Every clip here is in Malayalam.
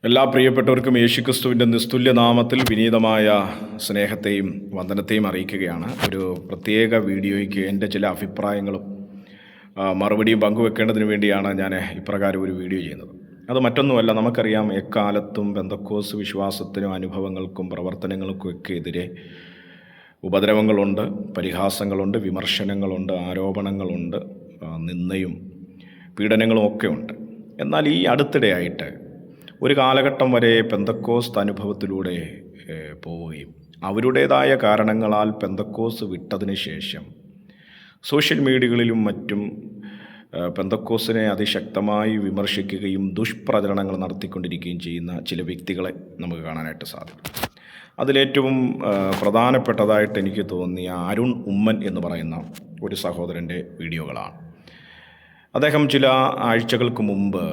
എല്ലാ പ്രിയപ്പെട്ടവർക്കും യേശുക്രിസ്തുവിൻ്റെ നിസ്തുല്യ നാമത്തിൽ വിനീതമായ സ്നേഹത്തെയും വന്ദനത്തെയും അറിയിക്കുകയാണ്. ഒരു പ്രത്യേക വീഡിയോയ്ക്ക് എൻ്റെ ചില അഭിപ്രായങ്ങളും മറുപടിയും പങ്കുവെക്കേണ്ടതിന് വേണ്ടിയാണ് ഞാൻ ഇപ്രകാരം ഒരു വീഡിയോ ചെയ്യുന്നത്. അത് മറ്റൊന്നുമല്ല, നമുക്കറിയാം എക്കാലത്തും പെന്തക്കോസ് വിശ്വാസത്തിനും അനുഭവങ്ങൾക്കും പ്രവർത്തനങ്ങൾക്കും ഒക്കെ എതിരെ ഉപദ്രവങ്ങളുണ്ട്, പരിഹാസങ്ങളുണ്ട്, വിമർശനങ്ങളുണ്ട്, ആരോപണങ്ങളുണ്ട്, നിന്ദയും പീഡനങ്ങളും ഒക്കെ ഉണ്ട്. എന്നാൽ ഈ അടുത്തിടെയായിട്ട് ഒരു കാലഘട്ടം വരെ പെന്തക്കോസ്ത് അനുഭവത്തിലൂടെ പോവുകയും അവരുടേതായ കാരണങ്ങളാൽ പെന്തക്കോസ് വിട്ടതിന് ശേഷം സോഷ്യൽ മീഡിയകളിലും മറ്റും പെന്തക്കോസിനെ അതിശക്തമായി വിമർശിക്കുകയും ദുഷ്പ്രചരണങ്ങൾ നടത്തിക്കൊണ്ടിരിക്കുകയും ചെയ്യുന്ന ചില വ്യക്തികളെ നമുക്ക് കാണാനായിട്ട് സാധിക്കും. അതിലേറ്റവും പ്രധാനപ്പെട്ടതായിട്ട് എനിക്ക് തോന്നിയ അരുൺ ഉമ്മൻ എന്ന് പറയുന്ന ഒരു സഹോദരൻ്റെ വീഡിയോകളാണ്. അദ്ദേഹം ചില ആഴ്ചകൾക്ക് മുമ്പ്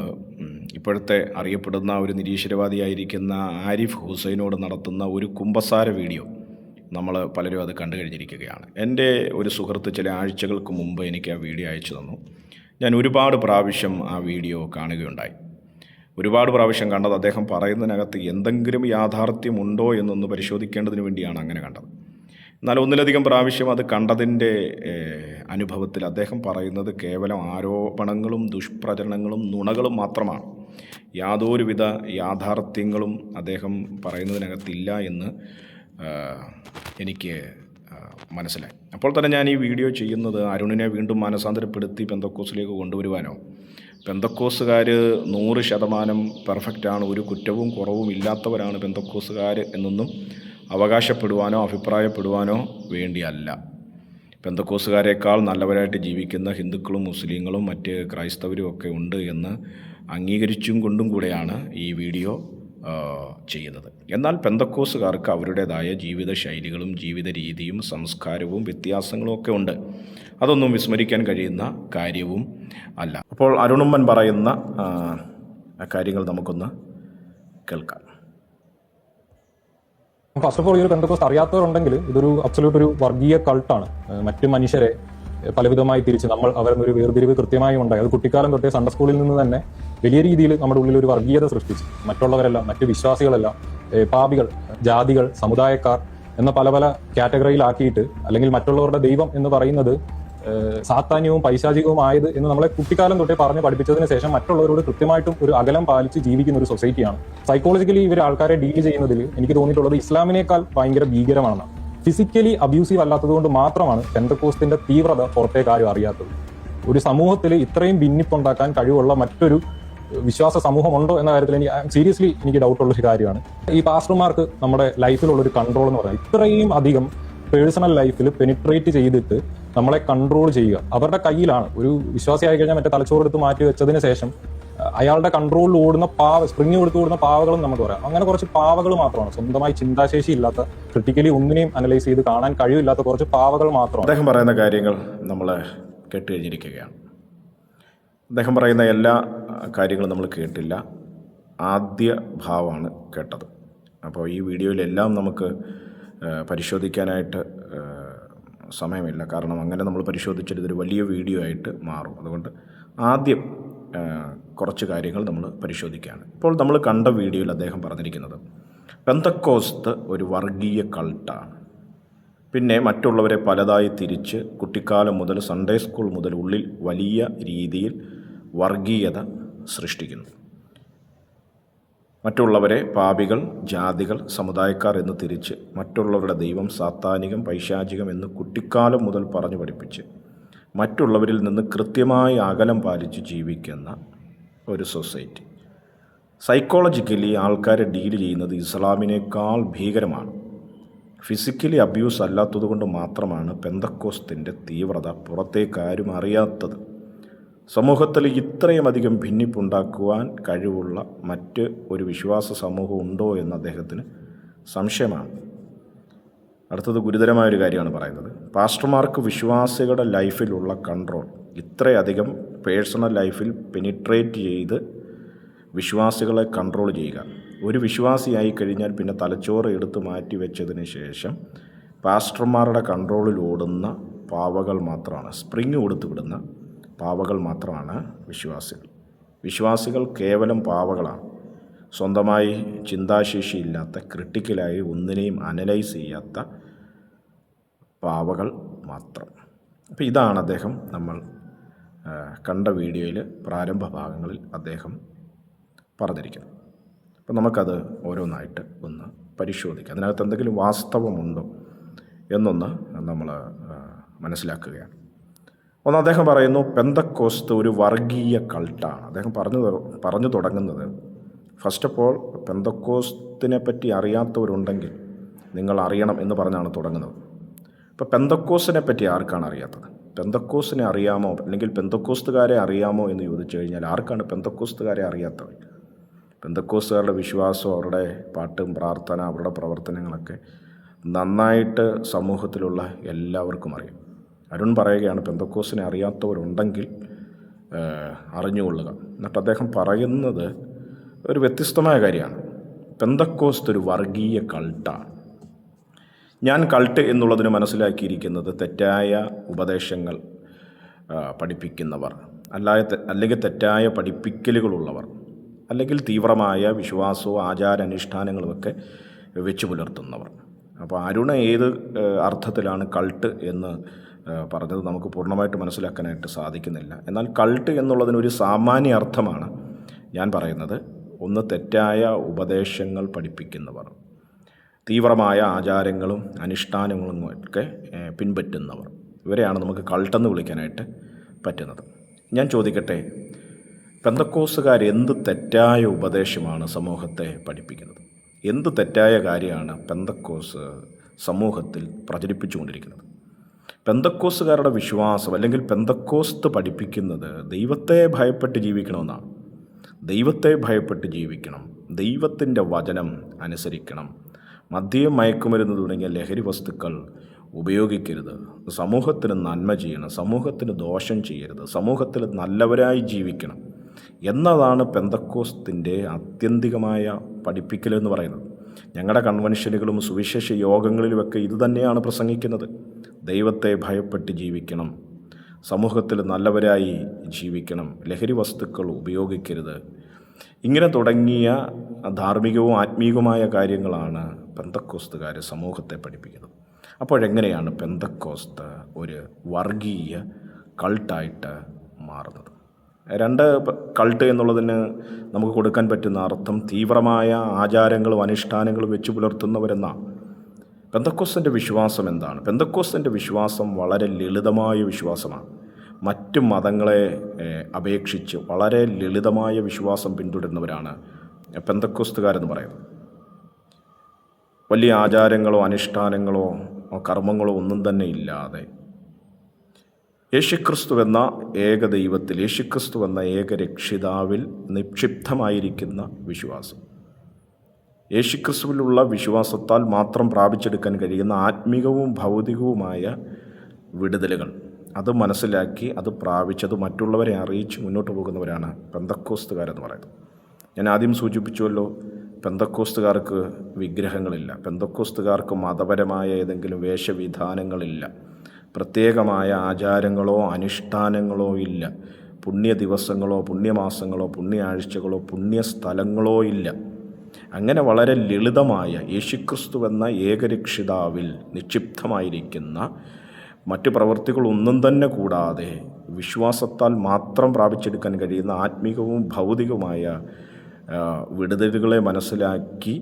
ഇപ്പോഴത്തെ അറിയപ്പെടുന്ന ഒരു നിരീശ്വരവാദിയായിരിക്കുന്ന ആരിഫ് ഹുസൈനോട് നടത്തുന്ന ഒരു കുമ്പസാര വീഡിയോ നമ്മൾ പലരും അത് കണ്ടു കഴിഞ്ഞിരിക്കുകയാണ്. എൻ്റെ ഒരു സുഹൃത്ത് ചില ആഴ്ചകൾക്ക് മുമ്പ് എനിക്ക് ആ വീഡിയോ അയച്ചു തന്നു. ഞാൻ ഒരുപാട് പ്രാവശ്യം ആ വീഡിയോ കാണുകയുണ്ടായി. ഒരുപാട് പ്രാവശ്യം കണ്ടത് അദ്ദേഹം പറയുന്നതിനകത്ത് എന്തെങ്കിലും യാഥാർത്ഥ്യമുണ്ടോ എന്നൊന്ന് പരിശോധിക്കേണ്ടതിന് വേണ്ടിയാണ് അങ്ങനെ കണ്ടത്. എന്നാൽ ഒന്നിലധികം പ്രാവശ്യം അത് കണ്ടതിൻ്റെ അനുഭവത്തിൽ അദ്ദേഹം പറയുന്നത് കേവലം ആരോപണങ്ങളും ദുഷ്പ്രചരണങ്ങളും നുണകളും മാത്രമാണ്. യാതൊരുവിധ യാഥാർത്ഥ്യങ്ങളും അദ്ദേഹം പറയുന്നതിനകത്തില്ല എന്ന് എനിക്ക് മനസ്സിലായി. അപ്പോൾ തന്നെ ഞാൻ ഈ വീഡിയോ ചെയ്യുന്നത് അരുണിനെ വീണ്ടും മാനസാന്തരപ്പെടുത്തി പെന്തക്കോസിലേക്ക് കൊണ്ടുവരുവാനോ, പെന്തക്കോസുകാർ 100% പെർഫെക്റ്റാണ്, ഒരു കുറ്റവും കുറവും ഇല്ലാത്തവരാണ് പെന്തക്കോസുകാർ എന്നൊന്നും അവകാശപ്പെടുവാനോ അഭിപ്രായപ്പെടുവാനോ വേണ്ടിയല്ല. പെന്തക്കോസുകാരേക്കാൾ നല്ലവരായിട്ട് ജീവിക്കുന്ന ഹിന്ദുക്കളും മുസ്ലിങ്ങളും മറ്റ് ക്രൈസ്തവരും ഒക്കെ ഉണ്ട് എന്ന് അംഗീകരിച്ചും കൊണ്ടും കൂടെയാണ് ഈ വീഡിയോ ചെയ്യുന്നത്. എന്നാൽ പെന്തക്കോസുകാർക്ക് അവരുടേതായ ജീവിത ശൈലികളും ജീവിത രീതിയും സംസ്കാരവും വ്യത്യാസങ്ങളും ഒക്കെ ഉണ്ട്. അതൊന്നും വിസ്മരിക്കാൻ കഴിയുന്ന കാര്യവും അല്ല. അപ്പോൾ അരുണുമ്മൻ പറയുന്ന കാര്യങ്ങൾ നമുക്കൊന്ന് കേൾക്കാം. ഫസ്റ്റ് ഓഫ് ഓൾ, ഈ ഒരു പെന്തക്കോസ്റ്റ് അറിയാത്തവരുണ്ടെങ്കിൽ ഇതൊരു അബ്സല്യൂട്ട് ഒരു വർഗീയ കൾട്ടാണ്. മറ്റു മനുഷ്യരെ പലവിധമായി തിരിച്ച് നമ്മൾ അവരൊരു വേർതിരിവ് കൃത്യമായി ഉണ്ടായി. അത് കുട്ടിക്കാലം തൊട്ടേ സൺഡേ സ്കൂളിൽ നിന്ന് തന്നെ വലിയ രീതിയിൽ നമ്മുടെ ഉള്ളിൽ ഒരു വർഗീയത സൃഷ്ടിച്ച് മറ്റുള്ളവരെല്ലാം, മറ്റു വിശ്വാസികളെല്ലാം പാപികൾ, ജാതികൾ, സമുദായക്കാർ എന്ന പല പല കാറ്റഗറിയിലാക്കിയിട്ട്, അല്ലെങ്കിൽ മറ്റുള്ളവരുടെ ദൈവം എന്ന് പറയുന്നത് സാത്താന്യവും പൈശാചികവും ആയത് എന്ന് നമ്മളെ കുട്ടിക്കാലം തൊട്ടേ പറഞ്ഞ് പഠിപ്പിച്ചതിന് ശേഷം മറ്റുള്ളവരോട് കൃത്യമായിട്ടും ഒരു അകലം പാലിച്ച് ജീവിക്കുന്ന ഒരു സൊസൈറ്റിയാണ്. സൈക്കോളജിക്കലി ഇവർ ആൾക്കാരെ ഡീൽ ചെയ്യുന്നതിൽ എനിക്ക് തോന്നിയിട്ടുള്ളത് ഇസ്ലാമിനേക്കാൾ ഭയങ്കര ഭീകരമാണെന്നാണ്. ഫിസിക്കലി അബ്യൂസീവ് അല്ലാത്തതുകൊണ്ട് മാത്രമാണ് പെന്തക്കോസ്തിന്റെ തീവ്രത പുറത്തേക്ക് ആരും അറിയാത്തത്. ഒരു സമൂഹത്തിൽ ഇത്രയും ഭിന്നിപ്പുണ്ടാക്കാൻ കഴിവുള്ള മറ്റൊരു വിശ്വാസ സമൂഹമുണ്ടോ എന്ന കാര്യത്തിൽ എനിക്ക് ഡൗട്ടുള്ള ഒരു കാര്യമാണ്. ഈ പാസ്റ്റർമാർക്ക് നമ്മുടെ ലൈഫിലുള്ളൊരു കൺട്രോൾ എന്ന് പറയുന്നത് ഇത്രയും അധികം പേഴ്സണൽ ലൈഫിൽ പെനിട്രേറ്റ് ചെയ്തിട്ട് നമ്മളെ കൺട്രോൾ ചെയ്യുക അവരുടെ കയ്യിലാണ്. ഒരു വിശ്വാസി ആയി കഴിഞ്ഞാൽ മറ്റേ തലച്ചോറെടുത്ത് മാറ്റി വെച്ചതിന് ശേഷം അയാളുടെ കൺട്രോളിൽ ഓടുന്ന സ്പ്രിങ് കൊടുത്ത് ഓടുന്ന പാവകളും നമുക്ക് പറയാം. അങ്ങനെ കുറച്ച് പാവകൾ മാത്രമാണ്, സ്വന്തമായി ചിന്താശേഷി ഇല്ലാത്ത, ക്രിട്ടിക്കലി ഒന്നിനെയും അനലൈസ് ചെയ്ത് കാണാൻ കഴിവില്ലാത്ത കുറച്ച് പാവകൾ മാത്രമാണ്. അദ്ദേഹം പറയുന്ന കാര്യങ്ങൾ നമ്മൾ കേട്ട് കഴിഞ്ഞിരിക്കുകയാണ്. അദ്ദേഹം പറയുന്ന എല്ലാ കാര്യങ്ങളും നമ്മൾ കേട്ടില്ല, ആദ്യ ഭാവമാണ് കേട്ടത്. അപ്പോൾ ഈ വീഡിയോയിലെല്ലാം നമുക്ക് പരിശോധിക്കാനായിട്ട് സമയമില്ല. കാരണം അങ്ങനെ നമ്മൾ പരിശോധിച്ചാൽ ഇതൊരു വലിയ വീഡിയോ ആയിട്ട് മാറും. അതുകൊണ്ട് ആദ്യം കുറച്ച് കാര്യങ്ങൾ നമ്മൾ പരിശോധിക്കുകയാണ്. ഇപ്പോൾ നമ്മൾ കണ്ട വീഡിയോയിൽ അദ്ദേഹം പറഞ്ഞിരിക്കുന്നത് പെന്തക്കോസ്ത് ഒരു വർഗീയ കൾട്ടാണ്. പിന്നെ മറ്റുള്ളവരെ പലതായി തിരിച്ച് കുട്ടിക്കാലം മുതൽ സൺഡേ സ്കൂൾ മുതൽ ഉള്ളിൽ വലിയ രീതിയിൽ വർഗീയത സൃഷ്ടിക്കുന്നു. മറ്റുള്ളവരെ പാപികൾ, ജാതികൾ, സമുദായക്കാർ എന്ന് തിരിച്ച് മറ്റുള്ളവരുടെ ദൈവം സാത്താനികം, പൈശാചികം എന്ന് കുട്ടിക്കാലം മുതൽ പറഞ്ഞു പഠിപ്പിച്ച് മറ്റുള്ളവരിൽ നിന്ന് കൃത്യമായി അകലം പാലിച്ച് ജീവിക്കുന്ന ഒരു സൊസൈറ്റി. സൈക്കോളജിക്കലി ആൾക്കാരെ ഡീൽ ചെയ്യുന്നത് ഇസ്ലാമിനേക്കാൾ ഭീകരമാണ്. ഫിസിക്കലി അബ്യൂസ് അല്ലാത്തതുകൊണ്ട് മാത്രമാണ് പെന്തക്കോസ്തിൻ്റെ തീവ്രത പുറത്തേക്കാരും അറിയാത്തത്. സമൂഹത്തിൽ ഇത്രയും അധികം ഭിന്നിപ്പുണ്ടാക്കുവാൻ കഴിവുള്ള മറ്റ് ഒരു വിശ്വാസ സമൂഹം ഉണ്ടോ എന്ന് അദ്ദേഹത്തിന് സംശയമാണ്. അടുത്തത് ഗുരുതരമായൊരു കാര്യമാണ് പറയുന്നത്. പാസ്റ്റർമാർക്ക് വിശ്വാസികളുടെ ലൈഫിലുള്ള കൺട്രോൾ, ഇത്രയധികം പേഴ്സണൽ ലൈഫിൽ പെനിട്രേറ്റ് ചെയ്ത് വിശ്വാസികളെ കൺട്രോൾ ചെയ്യുക. ഒരു വിശ്വാസിയായി കഴിഞ്ഞാൽ പിന്നെ തലച്ചോറ് എടുത്ത് മാറ്റി വെച്ചതിന് ശേഷം പാസ്റ്റർമാരുടെ കൺട്രോളിൽ ഓടുന്ന പാവകൾ മാത്രമാണ്, സ്പ്രിങ് കൊടുത്ത് വിടുന്ന പാവകൾ മാത്രമാണ് വിശ്വാസികൾ. വിശ്വാസികൾ കേവലം പാവകളാണ്. സ്വന്തമായി ചിന്താശേഷിയില്ലാത്ത, ക്രിട്ടിക്കലായി ഒന്നിനെയും അനലൈസ് ചെയ്യാത്ത പാവകൾ മാത്രം. അപ്പോൾ ഇതാണ് അദ്ദേഹം നമ്മൾ കണ്ട വീഡിയോയിൽ പ്രാരംഭ ഭാഗങ്ങളിൽ അദ്ദേഹം പറഞ്ഞിരിക്കുന്നത്. അപ്പോൾ നമുക്കത് ഓരോന്നായിട്ട് ഒന്ന് പരിശോധിക്കാം. അതിനകത്ത് എന്തെങ്കിലും വാസ്തവമുണ്ടോ എന്നൊന്ന് നമ്മൾ മനസ്സിലാക്കുകയാണ്. ഒന്ന്, അദ്ദേഹം പറയുന്നു പെന്തക്കോസ്ത് ഒരു വർഗീയ കൾട്ടാണ്. അദ്ദേഹം പറഞ്ഞു തുടങ്ങുന്നത്, ഫസ്റ്റ് ഓഫ് ഓൾ പെന്തക്കോസ്തിനെ പറ്റി അറിയാത്തവരുണ്ടെങ്കിൽ നിങ്ങൾ അറിയണം എന്ന് പറഞ്ഞാണ് തുടങ്ങുന്നത്. ഇപ്പോൾ പെന്തക്കോസ്തിനെ പറ്റി ആർക്കാണ് അറിയാത്തത്? പെന്തക്കോസ്തിനെ അറിയാമോ, അല്ലെങ്കിൽ പെന്തക്കോസ്തുകാരെ അറിയാമോ എന്ന് ചോദിച്ചു കഴിഞ്ഞാൽ ആർക്കാണ് പെന്തക്കോസ്തുകാരെ അറിയാത്തവർ? പെന്തക്കോസ്തുകാരുടെ വിശ്വാസം, അവരുടെ പാട്ടും പ്രാർത്ഥന, അവരുടെ പ്രവർത്തനങ്ങളൊക്കെ നന്നായിട്ട് സമൂഹത്തിലുള്ള എല്ലാവർക്കും അറിയാം. അരുൺ പറയുകയാണ് പെന്തക്കോസ്തിനെ അറിയാത്തവരുണ്ടെങ്കിൽ അറിഞ്ഞുകൊള്ളുക. എന്നിട്ട് അദ്ദേഹം പറയുന്നത് ഒരു വ്യത്യസ്തമായ കാര്യമാണ്. പെന്തക്കോസ്ത് ഒരു വർഗീയ കൾട്ടാണ്. ഞാൻ കൾട്ട് എന്നുള്ളതിന് മനസ്സിലാക്കിയിരിക്കുന്നത് തെറ്റായ ഉപദേശങ്ങൾ പഠിപ്പിക്കുന്നവർ, അല്ലെങ്കിൽ തെറ്റായ പഠിപ്പിക്കലുകളുള്ളവർ, അല്ലെങ്കിൽ തീവ്രമായ വിശ്വാസവും ആചാരാനുഷ്ഠാനങ്ങളുമൊക്കെ വെച്ച് പുലർത്തുന്നവർ. അപ്പോൾ അരുണ ഏത് അർത്ഥത്തിലാണ് കൾട്ട് എന്ന് പറഞ്ഞത് നമുക്ക് പൂർണ്ണമായിട്ട് മനസ്സിലാക്കാനായിട്ട് സാധിക്കുന്നില്ല. എന്നാൽ കൾട്ട് എന്നുള്ളതിനൊരു സാമാന്യ അർത്ഥമാണ് ഞാൻ പറയുന്നത്. ഒന്ന്, തെറ്റായ ഉപദേശങ്ങൾ പഠിപ്പിക്കുന്നവർ, തീവ്രമായ ആചാരങ്ങളും അനുഷ്ഠാനങ്ങളും ഒക്കെ പിൻപറ്റുന്നവർ, ഇവരെയാണ് നമുക്ക് കൾട്ടെന്ന് വിളിക്കാനായിട്ട് പറ്റുന്നത്. ഞാൻ ചോദിക്കട്ടെ, പെന്തക്കോസ്തുകാർ എന്ത് തെറ്റായ ഉപദേശമാണ് സമൂഹത്തെ പഠിപ്പിക്കുന്നത്? എന്ത് തെറ്റായ കാര്യമാണ് പെന്തക്കോസ് സമൂഹത്തിൽ പ്രചരിപ്പിച്ചുകൊണ്ടിരിക്കുന്നത്? പെന്തക്കോസ്തുകാരുടെ വിശ്വാസം, അല്ലെങ്കിൽ പെന്തക്കോസ്ത് പഠിപ്പിക്കുന്നത് ദൈവത്തെ ഭയപ്പെട്ട് ജീവിക്കണമെന്നാണ്. ദൈവത്തെ ഭയപ്പെട്ട് ജീവിക്കണം, ദൈവത്തിൻ്റെ വചനം അനുസരിക്കണം, മദ്യം, മയക്കുമരുന്ന് തുടങ്ങിയ ലഹരി വസ്തുക്കൾ ഉപയോഗിക്കരുത്, സമൂഹത്തിന് നന്മ ചെയ്യണം, സമൂഹത്തിന് ദോഷം ചെയ്യരുത്, സമൂഹത്തിൽ നല്ലവരായി ജീവിക്കണം എന്നതാണ് പെന്തക്കോസ്തിൻ്റെ ആത്യന്തികമായ പഠിപ്പിക്കലെന്ന് പറയുന്നത്. ഞങ്ങളുടെ കൺവെൻഷനുകളും സുവിശേഷ യോഗങ്ങളിലുമൊക്കെ ഇത് തന്നെയാണ് പ്രസംഗിക്കുന്നത്. ദൈവത്തെ ഭയപ്പെട്ട് ജീവിക്കണം, സമൂഹത്തിൽ നല്ലവരായി ജീവിക്കണം, ലഹരി വസ്തുക്കൾ ഉപയോഗിക്കരുത്, ഇങ്ങനെ തുടങ്ങിയ ധാർമ്മികവും ആത്മീയവുമായ കാര്യങ്ങളാണ് പെന്തക്കോസ്തുകാർ സമൂഹത്തെ പഠിപ്പിക്കുന്നത്. അപ്പോഴെങ്ങനെയാണ് പെന്തക്കോസ്ത് ഒരു വർഗീയ കൾട്ടായിട്ട് മാറുന്നത്? രണ്ട്, കൾട്ട് എന്നുള്ളതിന് നമുക്ക് കൊടുക്കാൻ പറ്റുന്ന അർത്ഥം തീവ്രമായ ആചാരങ്ങളും അനുഷ്ഠാനങ്ങളും വെച്ച് പുലർത്തുന്നവരെന്നാണ്. പെന്തക്കോസ്തിൻ്റെ വിശ്വാസം എന്താണ്? പെന്തക്കോസ്തിൻ്റെ വിശ്വാസം വളരെ ലളിതമായ വിശ്വാസമാണ്. മറ്റു മതങ്ങളെ അപേക്ഷിച്ച് വളരെ ലളിതമായ വിശ്വാസം പിന്തുടരുന്നവരാണ് പെന്തക്കോസ്തുകാരെന്ന് പറയുന്നത്. വലിയ ആചാരങ്ങളോ അനുഷ്ഠാനങ്ങളോ കർമ്മങ്ങളോ ഒന്നും തന്നെ ഇല്ലാതെ യേശുക്രിസ്തു എന്ന ഏക ദൈവത്തിൽ, യേശുക്രിസ്തു എന്ന ഏക രക്ഷിതാവിൽ നിക്ഷിപ്തമായിരിക്കുന്ന വിശ്വാസം, യേശുക്രിസ്തുവിലുള്ള വിശ്വാസത്താൽ മാത്രം പ്രാപിച്ചെടുക്കാൻ കഴിയുന്ന ആത്മീകവും ഭൗതികവുമായ വിടുതലുകൾ, അത് മനസ്സിലാക്കി അത് പ്രാപിച്ചത് മറ്റുള്ളവരെ അറിയിച്ച് മുന്നോട്ട് പോകുന്നവരാണ് പെന്തക്കോസ്തുകാരെന്ന് പറയുന്നത്. ഞാൻ ആദ്യം സൂചിപ്പിച്ചുവല്ലോ, പെന്തക്കോസ്തുകാർക്ക് വിഗ്രഹങ്ങളില്ല, പെന്തക്കോസ്തുകാർക്ക് മതപരമായ ഏതെങ്കിലും വേഷവിധാനങ്ങളില്ല, പ്രത്യേകമായ ആചാരങ്ങളോ അനുഷ്ഠാനങ്ങളോ ഇല്ല, പുണ്യ ദിവസങ്ങളോ പുണ്യമാസങ്ങളോ പുണ്യാഴ്ചകളോ പുണ്യസ്ഥലങ്ങളോ ഇല്ല. അങ്ങനെ വളരെ ലളിതമായ യേശുക്രിസ്തു എന്ന ഏകരക്ഷിതാവിൽ നിക്ഷിപ്തമായിരിക്കുന്ന മറ്റ് പ്രവൃത്തികളൊന്നും തന്നെ കൂടാതെ വിശ്വാസത്താൽ മാത്രം പ്രാപിച്ചെടുക്കാൻ കഴിയുന്ന ആത്മീകവും ഭൗതികവുമായ വിടുതലുകളെ മനസ്സിലാക്കി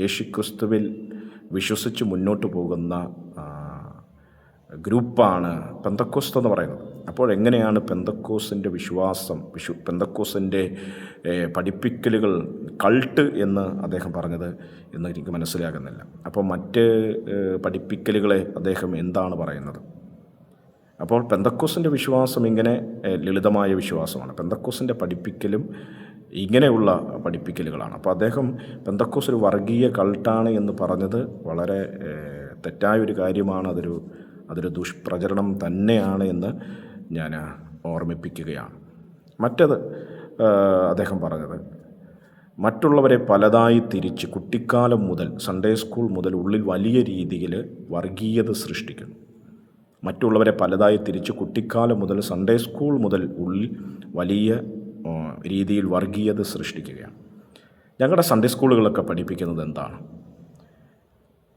യേശുക്രിസ്തുവിൽ വിശ്വസിച്ച് മുന്നോട്ട് പോകുന്ന ഗ്രൂപ്പാണ് പെന്തക്കോസ്ത് എന്ന് പറയുന്നത്. അപ്പോൾ എങ്ങനെയാണ് പെന്തക്കോസ്തിൻ്റെ വിശ്വാസം, പെന്തക്കോസ്തിൻ്റെ പഠിപ്പിക്കലുകൾ കൾട്ട് എന്ന് അദ്ദേഹം പറഞ്ഞത് എന്ന് എനിക്ക് മനസ്സിലാകുന്നില്ല. അപ്പോൾ മറ്റ് പഠിപ്പിക്കലുകളെ അദ്ദേഹം എന്താണ് പറയുന്നത്? അപ്പോൾ പെന്തക്കോസ്തിൻ്റെ വിശ്വാസം ഇങ്ങനെ ലളിതമായ വിശ്വാസമാണ്. പെന്തക്കോസ്തിൻ്റെ പഠിപ്പിക്കലും ഇങ്ങനെയുള്ള പഠിപ്പിക്കലുകളാണ്. അപ്പോൾ അദ്ദേഹം പെന്തക്കോസ്ത് ഒരു വർഗീയ കൾട്ടാണ് എന്ന് പറഞ്ഞത് വളരെ തെറ്റായൊരു കാര്യമാണ്. അതൊരു ദുഷ്പ്രചരണം തന്നെയാണ് എന്ന് ഞാൻ ഓർമ്മിപ്പിക്കുകയാണ്. മറ്റത് അദ്ദേഹം പറഞ്ഞത്, മറ്റുള്ളവരെ പലതായി തിരിച്ച് കുട്ടിക്കാലം മുതൽ, സൺഡേ സ്കൂൾ മുതൽ ഉള്ളിൽ വലിയ രീതിയിൽ വർഗീയത സൃഷ്ടിക്കുന്നു. മറ്റുള്ളവരെ പലതായി തിരിച്ച് കുട്ടിക്കാലം മുതൽ, സൺഡേ സ്കൂൾ മുതൽ ഉള്ളിൽ വലിയ രീതിയിൽ വർഗീയത സൃഷ്ടിക്കുകയാണ്. ഞങ്ങളുടെ സൺഡേ സ്കൂളുകളൊക്കെ പഠിപ്പിക്കുന്നത് എന്താണ്?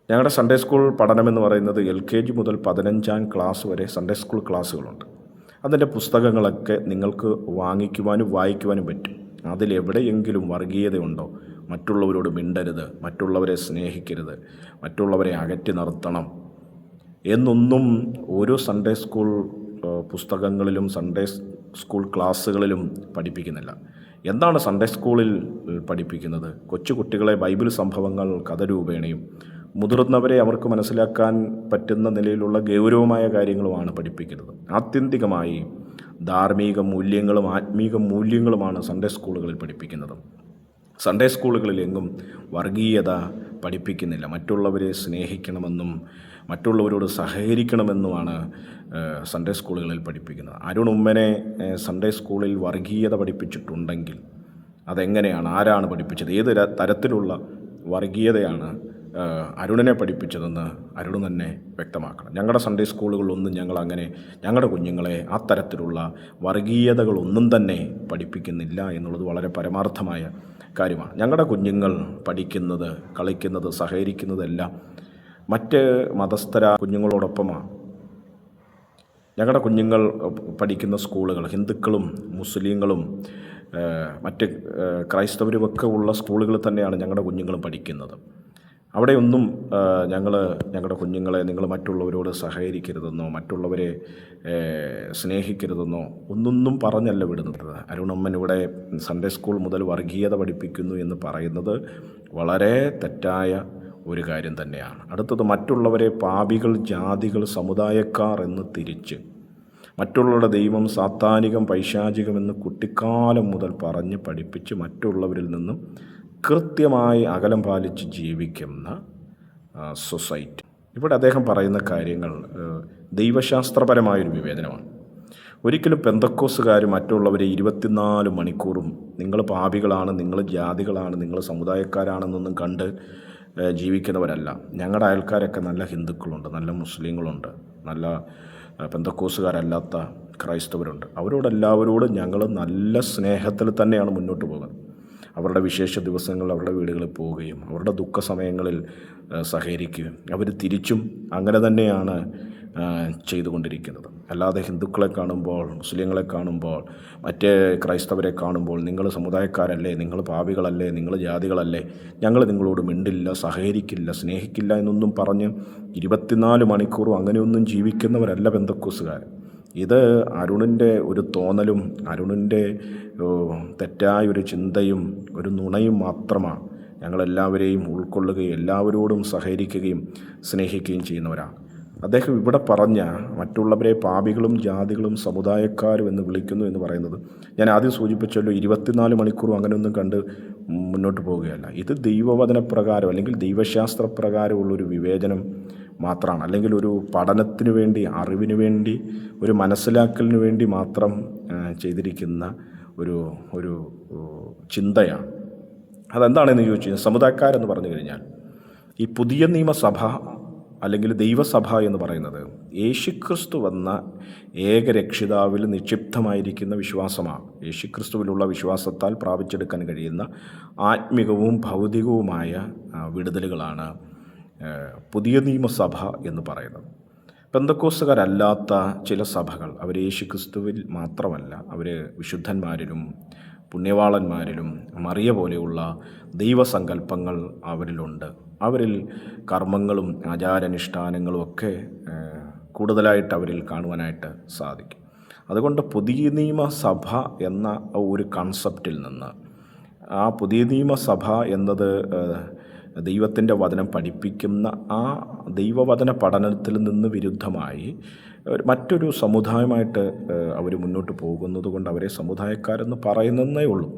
ഞങ്ങളുടെ സൺഡേ സ്കൂൾ പഠനമെന്ന് പറയുന്നത് LKG മുതൽ 15ാം ക്ലാസ് വരെ സൺഡേ സ്കൂൾ ക്ലാസ്സുകളുണ്ട്. അതിൻ്റെ പുസ്തകങ്ങളൊക്കെ നിങ്ങൾക്ക് വാങ്ങിക്കുവാനും വായിക്കുവാനും പറ്റും. അതിലെവിടെയെങ്കിലും വർഗീയതയുണ്ടോ, മറ്റുള്ളവരോട് മിണ്ടരുത്, മറ്റുള്ളവരെ സ്നേഹിക്കരുത്, മറ്റുള്ളവരെ അകറ്റി നിർത്തണം എന്നൊന്നും ഓരോ സൺഡേ സ്കൂൾ പുസ്തകങ്ങളിലും സൺഡേ സ്കൂൾ ക്ലാസ്സുകളിലും പഠിപ്പിക്കുന്നില്ല. എന്താണ് സൺഡേ സ്കൂളിൽ പഠിപ്പിക്കുന്നത്? കൊച്ചു കുട്ടികളെ ബൈബിൾ സംഭവങ്ങൾ കഥരൂപേണയും മുതിർന്നവരെ അവർക്ക് മനസ്സിലാക്കാൻ പറ്റുന്ന നിലയിലുള്ള ഗൗരവമായ കാര്യങ്ങളുമാണ് പഠിപ്പിക്കുന്നത്. ആത്യന്തികമായി ധാർമ്മിക മൂല്യങ്ങളും ആത്മീക മൂല്യങ്ങളുമാണ് സൺഡേ സ്കൂളുകളിൽ പഠിപ്പിക്കുന്നത്. സൺഡേ സ്കൂളുകളിലെങ്ങും വർഗീയത പഠിപ്പിക്കുന്നില്ല. മറ്റുള്ളവരെ സ്നേഹിക്കണമെന്നും മറ്റുള്ളവരോട് സഹകരിക്കണമെന്നുമാണ് സൺഡേ സ്കൂളുകളിൽ പഠിപ്പിക്കുന്നത്. അരുൺ ഉമ്മനെ സൺഡേ സ്കൂളിൽ വർഗീയത പഠിപ്പിച്ചിട്ടുണ്ടെങ്കിൽ അതെങ്ങനെയാണ്, ആരാണ് പഠിപ്പിച്ചത്, ഏത് തരത്തിലുള്ള വർഗീയതയാണ് അരുണിനെ പഠിപ്പിച്ചതെന്ന് അരുൺ തന്നെ വ്യക്തമാക്കണം. ഞങ്ങളുടെ സൺഡേ സ്കൂളുകളിലൊന്നും ഞങ്ങളുടെ കുഞ്ഞുങ്ങളെ ആ തരത്തിലുള്ള വർഗീയതകളൊന്നും തന്നെ പഠിപ്പിക്കുന്നില്ല എന്നുള്ളത് വളരെ പരമാർത്ഥമായ കാര്യമാണ്. ഞങ്ങളുടെ കുഞ്ഞുങ്ങൾ പഠിക്കുന്നത്, കളിക്കുന്നത്, സഹകരിക്കുന്നതെല്ലാം മറ്റ് മതസ്ഥര കുഞ്ഞുങ്ങളോടൊപ്പമാണ്. ഞങ്ങളുടെ കുഞ്ഞുങ്ങൾ പഠിക്കുന്ന സ്കൂളുകൾ ഹിന്ദുക്കളും മുസ്ലിങ്ങളും മറ്റ് ക്രൈസ്തവരുമൊക്കെ ഉള്ള സ്കൂളുകളിൽ തന്നെയാണ് ഞങ്ങളുടെ കുഞ്ഞുങ്ങളും പഠിക്കുന്നത്. അവിടെയൊന്നും ഞങ്ങളുടെ കുഞ്ഞുങ്ങളെ നിങ്ങൾ മറ്റുള്ളവരോട് സഹകരിക്കരുതെന്നോ മറ്റുള്ളവരെ സ്നേഹിക്കരുതെന്നോ ഒന്നൊന്നും പറഞ്ഞല്ല വിടുന്നത്. അരുണമ്മൻ ഇവിടെ സൺഡേ സ്കൂൾ മുതൽ വർഗീയത പഠിപ്പിക്കുന്നു എന്ന് പറയുന്നത് വളരെ തെറ്റായ ഒരു കാര്യം തന്നെയാണ്. അടുത്തത്, മറ്റുള്ളവരെ പാപികൾ, ജാതികൾ, സമുദായക്കാർ എന്ന് തിരിച്ച് മറ്റുള്ളവരുടെ ദൈവം സാത്താനികം, പൈശാചികമെന്ന് കുട്ടിക്കാലം മുതൽ പറഞ്ഞ് പഠിപ്പിച്ച് മറ്റുള്ളവരിൽ നിന്നും കൃത്യമായി അകലം പാലിച്ച് ജീവിക്കുന്ന സൊസൈറ്റി. ഇവിടെ അദ്ദേഹം പറയുന്ന കാര്യങ്ങൾ ദൈവശാസ്ത്രപരമായൊരു വിവേചനമാണ്. ഒരിക്കലും പെന്തക്കോസുകാർ മറ്റുള്ളവരെ 24 മണിക്കൂറും നിങ്ങൾ പാപികളാണ്, നിങ്ങൾ ജാതികളാണ്, നിങ്ങൾ സമുദായക്കാരാണെന്നൊന്നും കണ്ട് ജീവിക്കുന്നവരല്ല. ഞങ്ങളുടെ അയൽക്കാരൊക്കെ നല്ല ഹിന്ദുക്കളുണ്ട്, നല്ല മുസ്ലിങ്ങളുണ്ട്, നല്ല പെന്തക്കോസുകാരല്ലാത്ത ക്രൈസ്തവരുണ്ട്. അവരോടെല്ലാവരോടും ഞങ്ങൾ നല്ല സ്നേഹത്തിൽ തന്നെയാണ് മുന്നോട്ട് പോകുന്നത്. അവരുടെ വിശേഷ ദിവസങ്ങളിൽ അവരുടെ വീടുകളിൽ പോവുകയും അവരുടെ ദുഃഖ സമയങ്ങളിൽ സഹകരിക്കുകയും അവർ തിരിച്ചും അങ്ങനെ തന്നെയാണ് ചെയ്തുകൊണ്ടിരിക്കുന്നത്. അല്ലാതെ ഹിന്ദുക്കളെ കാണുമ്പോൾ, മുസ്ലിങ്ങളെ കാണുമ്പോൾ, മറ്റേ ക്രൈസ്തവരെ കാണുമ്പോൾ നിങ്ങൾ സമുദായക്കാരല്ലേ, നിങ്ങൾ പാപികളല്ലേ, നിങ്ങൾ ജാതികളല്ലേ, ഞങ്ങൾ നിങ്ങളോട് മിണ്ടില്ല, സഹകരിക്കില്ല, സ്നേഹിക്കില്ല എന്നൊന്നും പറഞ്ഞ് 24 മണിക്കൂറും അങ്ങനെയൊന്നും ജീവിക്കുന്നവരല്ല പെന്തക്കോസുകാർ. ഇത് അരുണിൻ്റെ ഒരു തോന്നലും അരുണിൻ്റെ തെറ്റായൊരു ചിന്തയും ഒരു നുണയും മാത്രമാണ്. ഞങ്ങളെല്ലാവരെയും ഉൾക്കൊള്ളുകയും എല്ലാവരോടും സഹകരിക്കുകയും സ്നേഹിക്കുകയും ചെയ്യുന്നവരാണ്. അദ്ദേഹം ഇവിടെ പറഞ്ഞ മറ്റുള്ളവരെ പാപികളും ജാതികളും സമുദായക്കാരും എന്ന് വിളിക്കുന്നു എന്ന് പറയുന്നത് ഞാൻ ആദ്യം സൂചിപ്പിച്ചല്ലോ, 24 മണിക്കൂറും അങ്ങനെയൊന്നും കണ്ട് മുന്നോട്ട് പോവുകയല്ല. ഇത് ദൈവവചനപ്രകാരം അല്ലെങ്കിൽ ദൈവശാസ്ത്രപ്രകാരമുള്ളൊരു വിവേചനം മാത്രമാണ്. അല്ലെങ്കിൽ ഒരു പഠനത്തിന് വേണ്ടി, അറിവിന് വേണ്ടി, ഒരു മനസ്സിലാക്കലിന് വേണ്ടി മാത്രം ചെയ്തിരിക്കുന്ന ഒരു ചിന്തയാണ്. അതെന്താണെന്ന് ചോദിച്ചു കഴിഞ്ഞാൽ, സമുദായക്കാരെന്ന് പറഞ്ഞു കഴിഞ്ഞാൽ ഈ പുതിയ നിയമസഭ അല്ലെങ്കിൽ ദൈവസഭ എന്ന് പറയുന്നത് യേശുക്രിസ്തു വന്ന ഏകരക്ഷിതാവിൽ നിക്ഷിപ്തമായിരിക്കുന്ന വിശ്വാസമാണ്. യേശുക്രിസ്തുവിലുള്ള വിശ്വാസത്താൽ പ്രാപിച്ചെടുക്കാൻ കഴിയുന്ന ആത്മികവും ഭൗതികവുമായ വിടുതലുകളാണ് പുതിയ നിയമസഭ എന്ന് പറയുന്നത്. പെന്തക്കോസ്തുകാരല്ലാത്ത ചില സഭകൾ അവർ യേശുക്രിസ്തുവിൽ മാത്രമല്ല, അവർ വിശുദ്ധന്മാരിലും പുണ്യവാളന്മാരിലും മറിയ പോലെയുള്ള ദൈവസങ്കല്പങ്ങൾ അവരിലുണ്ട്. അവരിൽ കർമ്മങ്ങളും ആചാരാനുഷ്ഠാനങ്ങളും ഒക്കെ കൂടുതലായിട്ട് അവരിൽ കാണുവാനായിട്ട് സാധിക്കും. അതുകൊണ്ട് പുതിയ നിയമസഭ എന്ന ഒരു കൺസെപ്റ്റിൽ നിന്ന്, ആ പുതിയ നിയമസഭ എന്നത് ദൈവത്തിൻ്റെ വചനം പഠിപ്പിക്കുന്ന ആ ദൈവവചന പഠനത്തിൽ നിന്ന് വിരുദ്ധമായി മറ്റൊരു സമുദായമായിട്ട് അവർ മുന്നോട്ട് പോകുന്നത് കൊണ്ട് അവരെ സമുദായക്കാരെന്ന് പറയുന്നതേ ഉള്ളൂ.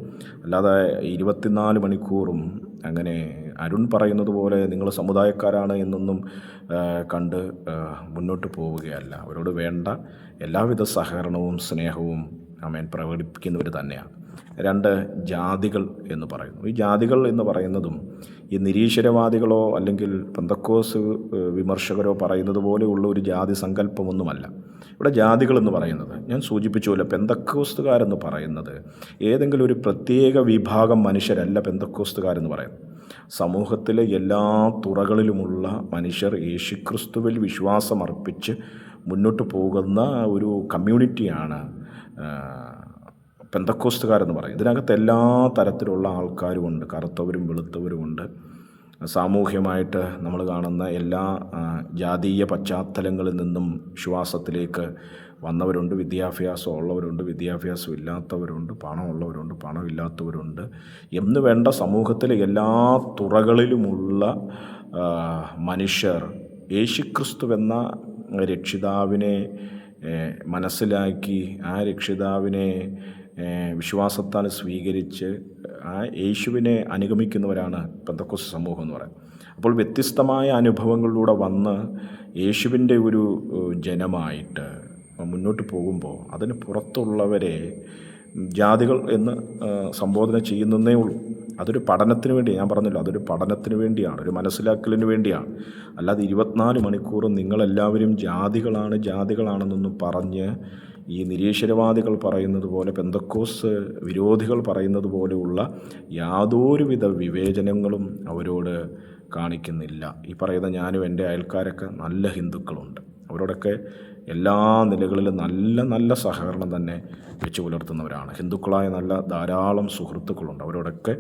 അല്ലാതെ 24 മണിക്കൂറും അങ്ങനെ അരുൺ പറയുന്നത് പോലെ നിങ്ങൾ സമുദായക്കാരാണ് എന്നൊന്നും കണ്ട് മുന്നോട്ട് പോവുകയല്ല. അവരോട് വേണ്ട എല്ലാവിധ സഹകരണവും സ്നേഹവും പ്രകടിപ്പിക്കുന്നവർ തന്നെയാണ്. രണ്ട് ജാതികൾ എന്ന് പറയുന്നു. ഈ ജാതികൾ എന്ന് പറയുന്നതും ഈ നിരീശ്വരവാദികളോ അല്ലെങ്കിൽ പെന്തക്കോസ് വിമർശകരോ പറയുന്നത് പോലെയുള്ള ഒരു ജാതി സങ്കല്പമൊന്നുമല്ല. ഇവിടെ ജാതികൾ എന്ന് പറയുന്നത് ഞാൻ സൂചിപ്പിച്ചുപോലെ പെന്തക്കോസ്തുകാരെന്ന് പറയുന്നത് ഏതെങ്കിലും ഒരു പ്രത്യേക വിഭാഗം മനുഷ്യരല്ല പെന്തക്കോസ്തുകാരെന്ന് പറയുന്നത്. സമൂഹത്തിലെ എല്ലാ തുറകളിലുമുള്ള മനുഷ്യർ യേശുക്രിസ്തുവിൽ വിശ്വാസമർപ്പിച്ച് മുന്നോട്ട് പോകുന്ന ഒരു കമ്മ്യൂണിറ്റിയാണ് പെന്തക്കോസ്തുകാരെന്ന് പറയും. ഇതിനകത്ത് എല്ലാ തരത്തിലുള്ള ആൾക്കാരുമുണ്ട്, കറുത്തവരും വെളുത്തവരുമുണ്ട്. സാമൂഹ്യമായിട്ട് നമ്മൾ കാണുന്ന എല്ലാ ജാതീയ പശ്ചാത്തലങ്ങളിൽ നിന്നും വിശ്വാസത്തിലേക്ക് വന്നവരുണ്ട്. വിദ്യാഭ്യാസം ഉള്ളവരുണ്ട്, വിദ്യാഭ്യാസം ഇല്ലാത്തവരുണ്ട്, പണമുള്ളവരുണ്ട്, പണമില്ലാത്തവരുണ്ട് എന്ന് വേണ്ട സമൂഹത്തിലെ എല്ലാ തുറകളിലുമുള്ള മനുഷ്യർ യേശുക്രിസ്തുവെന്ന രക്ഷിതാവിനെ മനസ്സിലാക്കി ആ രക്ഷിതാവിനെ വിശ്വാസത്താൽ സ്വീകരിച്ച് ആ യേശുവിനെ അനുഗമിക്കുന്നവരാണ് പെന്തക്കോസ്ത് സമൂഹം എന്ന് പറയുന്നത്. അപ്പോൾ വ്യത്യസ്തമായ അനുഭവങ്ങളിലൂടെ വന്ന് യേശുവിൻ്റെ ഒരു ജനമായിട്ട് മുന്നോട്ട് പോകുമ്പോൾ അതിന് പുറത്തുള്ളവരെ ജാതികൾ എന്ന് സംബോധന ചെയ്യുന്നതേ ഉള്ളൂ. അതൊരു പഠനത്തിന് വേണ്ടി, ഞാൻ പറഞ്ഞല്ലോ, അതൊരു പഠനത്തിന് വേണ്ടിയാണ്, ഒരു മനസ്സിലാക്കലിന് വേണ്ടിയാണ്. അല്ലാതെ 24 മണിക്കൂറും നിങ്ങളെല്ലാവരും ജാതികളാണെന്നൊന്നും പറഞ്ഞ് ഈ നിരീശ്വരവാദികൾ പറയുന്നത് പോലെ, പെന്തക്കോസ് വിരോധികൾ പറയുന്നത് പോലെയുള്ള യാതൊരുവിധ വിവേചനങ്ങളും അവരോട് കാണിക്കുന്നില്ല. ഈ പറയുന്ന ഞാനും എൻ്റെ അയൽക്കാരൊക്കെ നല്ല ഹിന്ദുക്കളുണ്ട്. അവരോടൊക്കെ എല്ലാ നിലകളിലും നല്ല സഹകരണം തന്നെ വെച്ച് പുലർത്തുന്നവരാണ്. ഹിന്ദുക്കളായ നല്ല ധാരാളം സുഹൃത്തുക്കളുണ്ട്. അവരോടൊക്കെ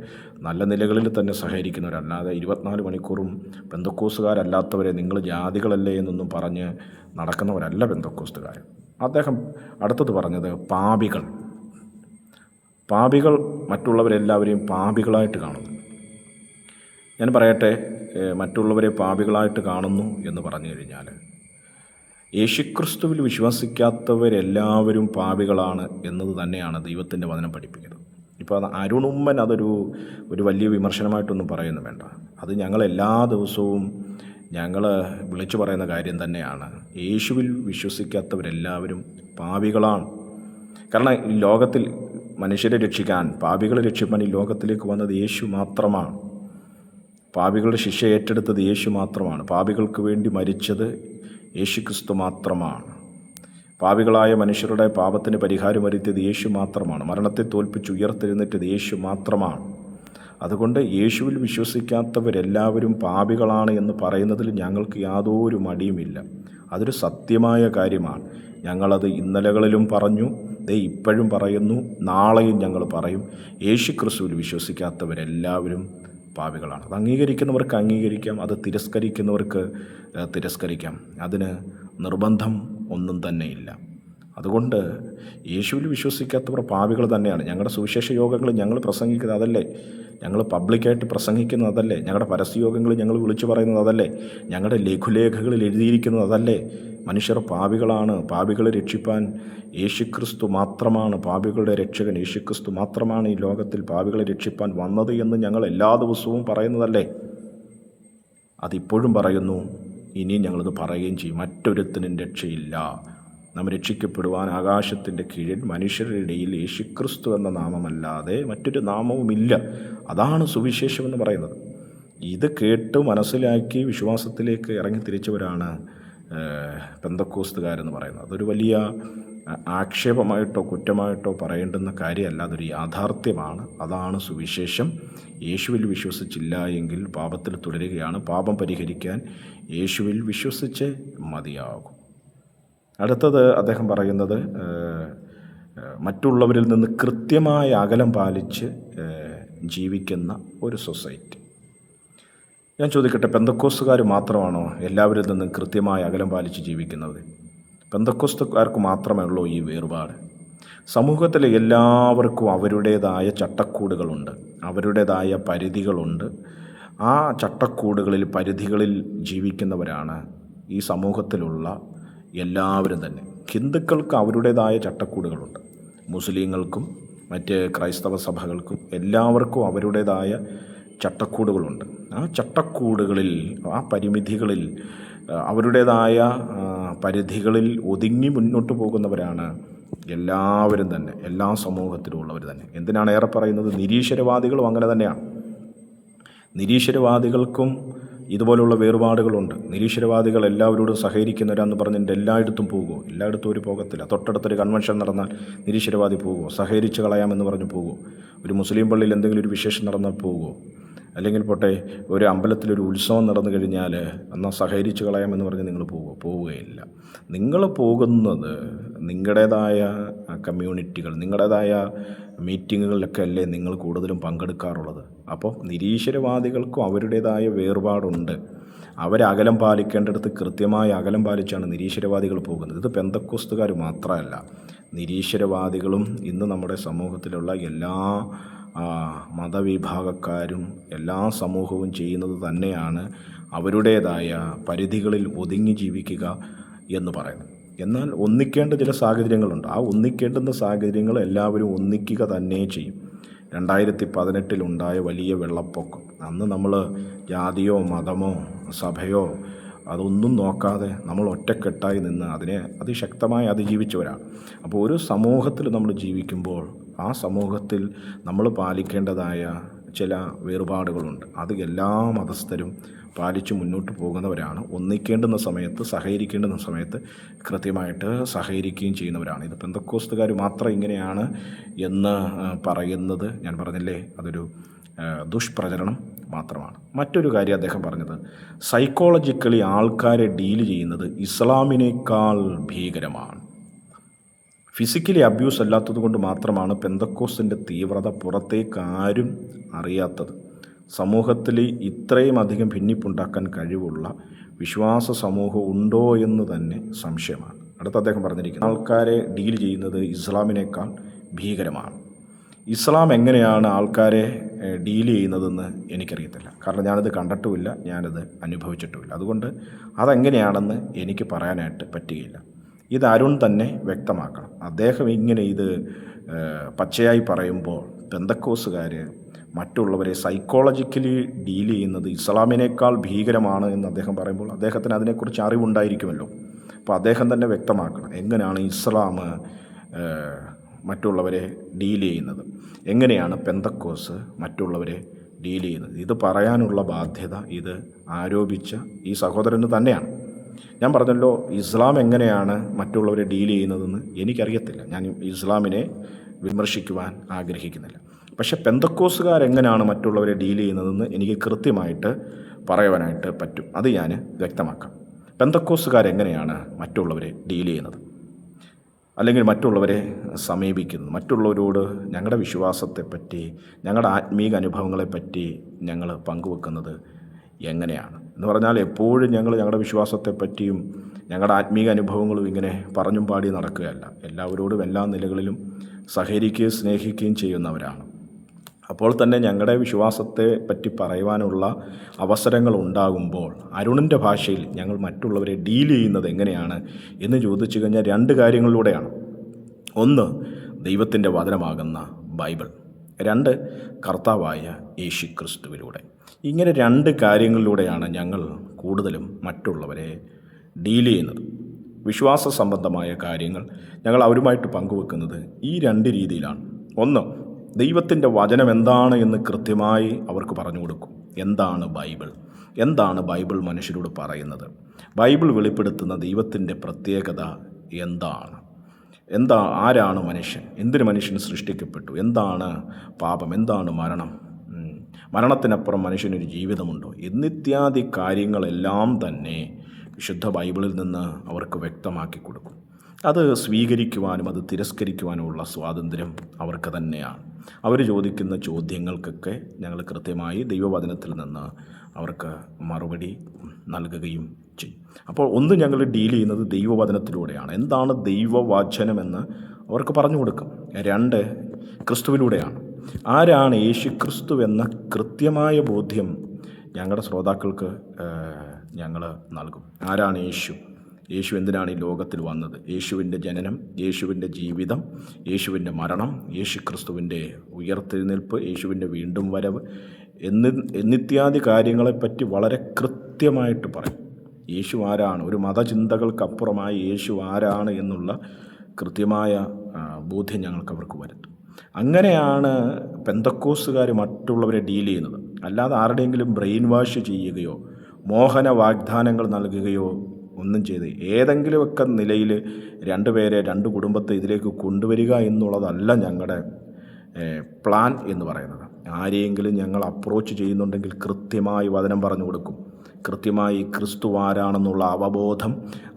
നല്ല നിലകളിൽ തന്നെ സഹകരിക്കുന്നവരല്ലാതെ 24 മണിക്കൂറും പെന്തക്കോസ്തുകാരല്ലാത്തവരെ നിങ്ങൾ ജാതികളല്ലേ എന്നൊന്നും പറഞ്ഞ് നടക്കുന്നവരല്ല പെന്തക്കോസ്തുകാർ. അദ്ദേഹം അടുത്തത് പറഞ്ഞത് പാപികൾ മറ്റുള്ളവരെല്ലാവരെയും പാപികളായിട്ട് കാണുന്നു. ഞാൻ പറയട്ടെ, മറ്റുള്ളവരെ പാപികളായിട്ട് കാണുന്നു എന്ന് പറഞ്ഞു കഴിഞ്ഞാൽ യേശുക്രിസ്തുവിൽ വിശ്വസിക്കാത്തവരെല്ലാവരും പാപികളാണ് എന്നത് തന്നെയാണ് ദൈവത്തിൻ്റെ വചനം പഠിപ്പിക്കുന്നത്. ഇപ്പോൾ അരുണുമ്മൻ അതൊരു വലിയ വിമർശനമായിട്ടൊന്നും പറയുന്നു വേണ്ട. അത് ഞങ്ങളെല്ലാ ദിവസവും വിളിച്ചു പറയുന്ന കാര്യം തന്നെയാണ്. യേശുവിൽ വിശ്വസിക്കാത്തവരെല്ലാവരും പാപികളാണ്. കാരണം ഈ ലോകത്തിൽ മനുഷ്യരെ രക്ഷിക്കാൻ, പാപികളെ രക്ഷിക്കാൻ ഈ ലോകത്തിലേക്ക് വന്നത് യേശു മാത്രമാണ്. പാപികളുടെ ശിക്ഷ ഏറ്റെടുത്തത് യേശു മാത്രമാണ്. പാപികൾക്ക് വേണ്ടി മരിച്ചത് യേശുക്രിസ്തു മാത്രമാണ്. പാപികളായ മനുഷ്യരുടെ പാപത്തിന് പരിഹാരം വരുത്തിയത് യേശു മാത്രമാണ്. മരണത്തെ തോൽപ്പിച്ച് ഉയർത്തെഴുന്നേറ്റത് യേശു മാത്രമാണ്. അതുകൊണ്ട് യേശുവിൽ വിശ്വസിക്കാത്തവരെല്ലാവരും പാപികളാണ് എന്ന് പറയുന്നതിൽ ഞങ്ങൾക്ക് യാതൊരു മടിയുമില്ല. അതൊരു സത്യമായ കാര്യമാണ്. ഞങ്ങളത് ഇന്നലകളിലും പറഞ്ഞു, ഇപ്പോഴും പറയുന്നു, നാളെയും ഞങ്ങൾ പറയും. യേശുക്രിസ്തുവിൽ വിശ്വസിക്കാത്തവരെല്ലാവരും പാപികളാണ്. അത് അംഗീകരിക്കുന്നവർക്ക് അംഗീകരിക്കാം, അത് തിരസ്കരിക്കുന്നവർക്ക് തിരസ്കരിക്കാം. അതിന് നിർബന്ധം ഒന്നും തന്നെയില്ല. അതുകൊണ്ട് യേശുവിൽ വിശ്വസിക്കാത്തവർ പാപികൾ തന്നെയാണ്. ഞങ്ങളുടെ സുവിശേഷ യോഗങ്ങൾ ഞങ്ങൾ പ്രസംഗിക്കുന്നത് അതല്ലേ? ഞങ്ങൾ പബ്ലിക്കായിട്ട് പ്രസംഗിക്കുന്നത് അതല്ലേ? ഞങ്ങളുടെ പരസ്യയോഗങ്ങൾ ഞങ്ങൾ വിളിച്ചു പറയുന്നത് അതല്ലേ? ഞങ്ങളുടെ ലഘുലേഖകളിൽ എഴുതിയിരിക്കുന്നത് അതല്ലേ? മനുഷ്യർ പാപികളാണ്, പാപികളെ രക്ഷിപ്പാൻ യേശുക്രിസ്തു മാത്രമാണ്, പാപികളുടെ രക്ഷകൻ യേശുക്രിസ്തു മാത്രമാണ് ഈ ലോകത്തിൽ പാപികളെ രക്ഷിപ്പാൻ വന്നത് എന്ന് ഞങ്ങൾ എല്ലാ ദിവസവും പറയുന്നതല്ലേ? അതിപ്പോഴും പറയുന്നു, ഇനിയും ഞങ്ങളത് പറയുകയും ചെയ്യും. മറ്റൊരുത്തനും രക്ഷയില്ല. നാം രക്ഷിക്കപ്പെടുവാൻ ആകാശത്തിൻ്റെ കീഴിൽ മനുഷ്യരുടെ ഇടയിൽ യേശുക്രിസ്തു എന്ന നാമമല്ലാതെ മറ്റൊരു നാമവുമില്ല. അതാണ് സുവിശേഷം എന്ന് പറയുന്നത്. ഇത് കേട്ട് മനസ്സിലാക്കി വിശ്വാസത്തിലേക്ക് ഇറങ്ങി തിരിച്ചവരാണ് പെന്തക്കോസ്തുകാരെന്ന് പറയുന്നത്. അതൊരു വലിയ ആക്ഷേപമായിട്ടോ കുറ്റമായിട്ടോ പറയേണ്ടുന്ന കാര്യമല്ല, അതൊരു യാഥാർത്ഥ്യമാണ്. അതാണ് സുവിശേഷം. യേശുവിൽ വിശ്വസിച്ചില്ല എങ്കിൽ പാപത്തിൽ തുടരുകയാണ്. പാപം പരിഹരിക്കാൻ യേശുവിൽ വിശ്വസിച്ച് മതിയാകും. അടുത്തത് അദ്ദേഹം പറയുന്നത് മറ്റുള്ളവരിൽ നിന്ന് കൃത്യമായ അകലം പാലിച്ച് ജീവിക്കുന്ന ഒരു സൊസൈറ്റി. ഞാൻ ചോദിക്കട്ടെ, പെന്തക്കോസ്തുകാർ മാത്രമാണോ എല്ലാവരിൽ നിന്നും കൃത്യമായ അകലം പാലിച്ച് ജീവിക്കുന്നത്? പെന്തക്കോസ്തുകാർക്ക് മാത്രമേ ഉള്ളൂ ഈ വേർപാട്? സമൂഹത്തിലെ എല്ലാവർക്കും അവരുടേതായ ചട്ടക്കൂടുകളുണ്ട്, അവരുടേതായ പരിധികളുണ്ട്. ആ ചട്ടക്കൂടുകളിൽ, പരിധികളിൽ ജീവിക്കുന്നവരാണ് ഈ സമൂഹത്തിലുള്ള എല്ലാവരും തന്നെ. ഹിന്ദുക്കൾക്ക് അവരുടേതായ ചട്ടക്കൂടുകളുണ്ട്, മുസ്ലിങ്ങൾക്കും മറ്റ് ക്രൈസ്തവ സഭകൾക്കും എല്ലാവർക്കും അവരുടേതായ ചട്ടക്കൂടുകളുണ്ട്. ആ ചട്ടക്കൂടുകളിൽ, ആ പരിമിതികളിൽ, അവരുടേതായ പരിധികളിൽ ഒതുങ്ങി മുന്നോട്ട് പോകുന്നവരാണ് എല്ലാവരും തന്നെ, എല്ലാ സമൂഹത്തിലും ഉള്ളവർ തന്നെ. എന്തിനാണ് ഏറെ പറയുന്നത്? നിരീശ്വരവാദികളും അങ്ങനെ തന്നെയാണ്. നിരീശ്വരവാദികൾക്കും ഇതുപോലുള്ള വേറുപാടുകളുണ്ട്. നിരീശ്വരവാദികൾ എല്ലാവരോടും സഹകരിക്കുന്നവരാന്ന് പറഞ്ഞിട്ട് എല്ലായിടത്തും പോകുമോ? എല്ലായിടത്തും ഒരു പോകത്തില്ല. തൊട്ടടുത്തൊരു കൺവെൻഷൻ നടന്നാൽ നിരീശ്വരവാദി പോകുമോ? സഹകരിച്ച് കളയാമെന്ന് പറഞ്ഞ് പോകുമോ? ഒരു മുസ്ലിം പള്ളിയിൽ എന്തെങ്കിലും ഒരു വിശേഷം നടന്നാൽ പോകുമോ? അല്ലെങ്കിൽ പോട്ടെ, ഒരു അമ്പലത്തിലൊരു ഉത്സവം നടന്നു കഴിഞ്ഞാൽ എന്നാൽ സഹകരിച്ച് കളയാമെന്ന് പറഞ്ഞ് നിങ്ങൾ പോവുകയില്ല. നിങ്ങൾ പോകുന്നത് നിങ്ങളുടേതായ കമ്മ്യൂണിറ്റികൾ, നിങ്ങളുടേതായ മീറ്റിങ്ങുകളിലൊക്കെ അല്ലേ നിങ്ങൾ കൂടുതലും പങ്കെടുക്കാറുള്ളത്. അപ്പോൾ നിരീശ്വരവാദികൾക്കും അവരുടേതായ വേർപാടുണ്ട്. അവരകലം പാലിക്കേണ്ടടുത്ത് കൃത്യമായ അകലം പാലിച്ചാണ് നിരീശ്വരവാദികൾ പോകുന്നത്. ഇത് പെന്തക്കോസ്തുകാർ മാത്രമല്ല, നിരീശ്വരവാദികളും ഇന്ന് നമ്മുടെ സമൂഹത്തിലുള്ള എല്ലാ മതവിഭാഗക്കാരും എല്ലാ സമൂഹവും ചെയ്യുന്നത് തന്നെയാണ് അവരുടേതായ പരിധികളിൽ ഒതുങ്ങി ജീവിക്കുക എന്ന് പറയുന്നത്. എന്നാൽ ഒന്നിക്കേണ്ട ചില സാഹചര്യങ്ങളുണ്ട്. ആ ഒന്നിക്കേണ്ടുന്ന സാഹചര്യങ്ങൾ എല്ലാവരും ഒന്നിക്കുക തന്നെ ചെയ്യും. 2018 വലിയ വെള്ളപ്പൊക്കം, അന്ന് നമ്മൾ ജാതിയോ മതമോ സഭയോ അതൊന്നും നോക്കാതെ നമ്മൾ ഒറ്റക്കെട്ടായി നിന്ന് അതിനെ അതിശക്തമായി അതിജീവിച്ചവരാണ്. അപ്പോൾ ഒരു സമൂഹത്തിൽ നമ്മൾ ജീവിക്കുമ്പോൾ ആ സമൂഹത്തിൽ നമ്മൾ പാലിക്കേണ്ടതായ ചില വേറുപാടുകളുണ്ട്. അത് എല്ലാ മതസ്ഥരും പാലിച്ച് മുന്നോട്ട് പോകുന്നവരാണ്. ഒന്നിക്കേണ്ടുന്ന സമയത്ത്, സഹകരിക്കേണ്ടുന്ന സമയത്ത് കൃത്യമായിട്ട് സഹകരിക്കുകയും ചെയ്യുന്നവരാണ്. ഇത് പെന്തക്കോസ്തുകാർ മാത്രം ഇങ്ങനെയാണ് എന്ന് പറയുന്നത്, ഞാൻ പറഞ്ഞില്ലേ, അതൊരു ദുഷ്പ്രചരണം മാത്രമാണ്. മറ്റൊരു കാര്യം അദ്ദേഹം പറഞ്ഞത്, സൈക്കോളജിക്കലി ആൾക്കാരെ ഡീൽ ചെയ്യുന്നത് ഇസ്ലാമിനേക്കാൾ ഭീകരമാണ്. ഫിസിക്കലി അബ്യൂസ് അല്ലാത്തത് കൊണ്ട് മാത്രമാണ് പെന്തക്കോസ്തിൻ്റെ തീവ്രത പുറത്തേക്ക് ആരും അറിയാത്തത്. സമൂഹത്തിൽ ഇത്രയും അധികം ഭിന്നിപ്പുണ്ടാക്കാൻ കഴിവുള്ള വിശ്വാസ സമൂഹം ഉണ്ടോ എന്ന് തന്നെ സംശയമാണ്. അടുത്ത അദ്ദേഹം പറഞ്ഞിരിക്കുന്നത്, ആൾക്കാരെ ഡീൽ ചെയ്യുന്നത് ഇസ്ലാമിനേക്കാൾ ഭീകരമാണ്. ഇസ്ലാം എങ്ങനെയാണ് ആൾക്കാരെ ഡീൽ ചെയ്യുന്നതെന്ന് എനിക്കറിയത്തില്ല. കാരണം ഞാനത് കണ്ടിട്ടുമില്ല, ഞാനത് അനുഭവിച്ചിട്ടുമില്ല. അതുകൊണ്ട് അതെങ്ങനെയാണെന്ന് എനിക്ക് പറയാനായിട്ട് പറ്റുകയില്ല. ഇത് അരുൺ തന്നെ വ്യക്തമാക്കണം. അദ്ദേഹം ഇങ്ങനെ ഇത് പച്ചയായി പറയുമ്പോൾ പെന്തക്കോസുകാർ മറ്റുള്ളവരെ സൈക്കോളജിക്കലി ഡീൽ ചെയ്യുന്നത് ഇസ്ലാമിനേക്കാൾ ഭീകരമാണ് എന്ന് അദ്ദേഹം പറയുമ്പോൾ അദ്ദേഹത്തിന് അതിനെക്കുറിച്ച് അറിവുണ്ടായിരിക്കുമല്ലോ. അപ്പോൾ അദ്ദേഹം തന്നെ വ്യക്തമാക്കണം, എങ്ങനെയാണ് ഇസ്ലാം മറ്റുള്ളവരെ ഡീൽ ചെയ്യുന്നത്, എങ്ങനെയാണ് പെന്തക്കോസ് മറ്റുള്ളവരെ ഡീൽ ചെയ്യുന്നത്. ഇത് പറയാനുള്ള ബാധ്യത ഇത് ആരോപിച്ച ഈ സഹോദരന് തന്നെയാണ്. ഞാൻ പറഞ്ഞല്ലോ, ഇസ്ലാം എങ്ങനെയാണ് മറ്റുള്ളവരെ ഡീൽ ചെയ്യുന്നതെന്ന് എനിക്കറിയത്തില്ല. ഞാൻ ഇസ്ലാമിനെ വിമർശിക്കുവാൻ ആഗ്രഹിക്കുന്നില്ല. പക്ഷെ പെന്തക്കോസുകാരെങ്ങനെയാണ് മറ്റുള്ളവരെ ഡീൽ ചെയ്യുന്നതെന്ന് എനിക്ക് കൃത്യമായിട്ട് പറയുവാനായിട്ട് പറ്റും. അത് ഞാൻ വ്യക്തമാക്കാം. പെന്തക്കോസുകാരെങ്ങനെയാണ് മറ്റുള്ളവരെ ഡീൽ ചെയ്യുന്നത്, അല്ലെങ്കിൽ മറ്റുള്ളവരെ സമീപിക്കുന്നത്, മറ്റുള്ളവരോട് ഞങ്ങളുടെ വിശ്വാസത്തെപ്പറ്റി, ഞങ്ങളുടെ ആത്മീക അനുഭവങ്ങളെപ്പറ്റി ഞങ്ങൾ പങ്കുവെക്കുന്നത് എങ്ങനെയാണ് എന്ന് പറഞ്ഞാൽ, എപ്പോഴും ഞങ്ങളുടെ വിശ്വാസത്തെപ്പറ്റിയും ഞങ്ങളുടെ ആത്മീക അനുഭവങ്ങളും ഇങ്ങനെ പറഞ്ഞും പാടി നടക്കുകയല്ല. എല്ലാവരോടും എല്ലാ നിലകളിലും സഹകരിക്കുകയും സ്നേഹിക്കുകയും ചെയ്യുന്നവരാണ്. അപ്പോൾ തന്നെ ഞങ്ങളുടെ വിശ്വാസത്തെ പറ്റി പറയുവാനുള്ള അവസരങ്ങൾ ഉണ്ടാകുമ്പോൾ അരുണിൻ്റെ ഭാഷയിൽ ഞങ്ങൾ മറ്റുള്ളവരെ ഡീൽ ചെയ്യുന്നത് എങ്ങനെയാണ് എന്ന് ചോദിച്ചു കഴിഞ്ഞാൽ 2 കാര്യങ്ങളിലൂടെയാണ്. 1, ദൈവത്തിൻ്റെ വചനമാകുന്ന ബൈബിൾ. 2, കർത്താവായ യേശുക്രിസ്തുവിലൂടെ. ഇങ്ങനെ 2 കാര്യങ്ങളിലൂടെയാണ് ഞങ്ങൾ കൂടുതലും മറ്റുള്ളവരെ ഡീൽ ചെയ്യുന്നത്. വിശ്വാസ സംബന്ധമായ കാര്യങ്ങൾ ഞങ്ങൾ അവരുമായിട്ട് പങ്കുവെക്കുന്നത് ഈ 2 രീതിയിലാണ്. 1, ദൈവത്തിൻ്റെ വചനം എന്താണ് എന്ന് കൃത്യമായി അവർക്ക് പറഞ്ഞു കൊടുക്കും. എന്താണ് ബൈബിൾ, എന്താണ് ബൈബിൾ മനുഷ്യരോട് പറയുന്നത്, ബൈബിൾ വെളിപ്പെടുത്തുന്ന ദൈവത്തിൻ്റെ പ്രത്യേകത എന്താണ്, ആരാണ് മനുഷ്യൻ, എന്തിന് മനുഷ്യൻ സൃഷ്ടിക്കപ്പെട്ടു, എന്താണ് പാപം, എന്താണ് മരണം, മരണത്തിനപ്പുറം മനുഷ്യനൊരു ജീവിതമുണ്ടോ എന്നിത്യാദി കാര്യങ്ങളെല്ലാം തന്നെ വിശുദ്ധ ബൈബിളിൽ നിന്ന് അവർക്ക് വ്യക്തമാക്കി കൊടുക്കും. അത് സ്വീകരിക്കുവാനും അത് തിരസ്കരിക്കുവാനുമുള്ള സ്വാതന്ത്ര്യം അവർക്ക് തന്നെയാണ്. അവർ ചോദിക്കുന്ന ചോദ്യങ്ങൾക്കൊക്കെ ഞങ്ങൾ കൃത്യമായി ദൈവവചനത്തിൽ നിന്ന് അവർക്ക് മറുപടി നൽകുകയും ചെയ്യും. അപ്പോൾ ഒന്ന്, ഞങ്ങൾ ഡീൽ ചെയ്യുന്നത് ദൈവവചനത്തിലൂടെയാണ്. എന്താണ് ദൈവവചനമെന്ന് അവർക്ക് പറഞ്ഞു കൊടുക്കും. 2, ക്രിസ്തുവിലൂടെയാണ്. ആരാണ് യേശുക്രിസ്തു എന്ന കൃത്യമായ ബോധ്യം ഞങ്ങളുടെ ശ്രോതാക്കൾക്ക് ഞങ്ങൾ നൽകും. ആരാണ് യേശു, യേശു എന്തിനാണ് ഈ ലോകത്തിൽ വന്നത്, യേശുവിൻ്റെ ജനനം, യേശുവിൻ്റെ ജീവിതം, യേശുവിൻ്റെ മരണം, യേശുക്രിസ്തുവിൻ്റെ ഉയർത്തെഴുന്നേൽപ്പ്, യേശുവിൻ്റെ വീണ്ടും വരവ് എന്നിത്യാദി കാര്യങ്ങളെപ്പറ്റി വളരെ കൃത്യമായിട്ട് പറയും. യേശു ആരാണ്, ഒരു മതചിന്തകൾക്കപ്പുറമായി യേശു ആരാണ് എന്നുള്ള കൃത്യമായ ബോധ്യം ഞങ്ങൾക്ക് അവർക്ക് വരുത്തും. അങ്ങനെയാണ് പെന്തക്കോസ്തുകാർ മറ്റുള്ളവരെ ഡീൽ ചെയ്യുന്നത്. അല്ലാതെ ആരുടെയെങ്കിലും ബ്രെയിൻ വാഷ് ചെയ്യുകയോ മോഹന വാഗ്ദാനങ്ങൾ നൽകുകയോ ഒന്നും ചെയ്ത് ഏതെങ്കിലുമൊക്കെ നിലയിൽ രണ്ട് കുടുംബത്തെ ഇതിലേക്ക് കൊണ്ടുവരിക എന്നുള്ളതല്ല ഞങ്ങളുടെ പ്ലാൻ എന്ന് പറയുന്നത്. ആരെയെങ്കിലും ഞങ്ങൾ അപ്രോച്ച് ചെയ്യുന്നുണ്ടെങ്കിൽ കൃത്യമായി വചനം പറഞ്ഞു കൊടുക്കും. കൃത്യമായി ക്രിസ്തു ആരാണെന്നുള്ള അവബോധം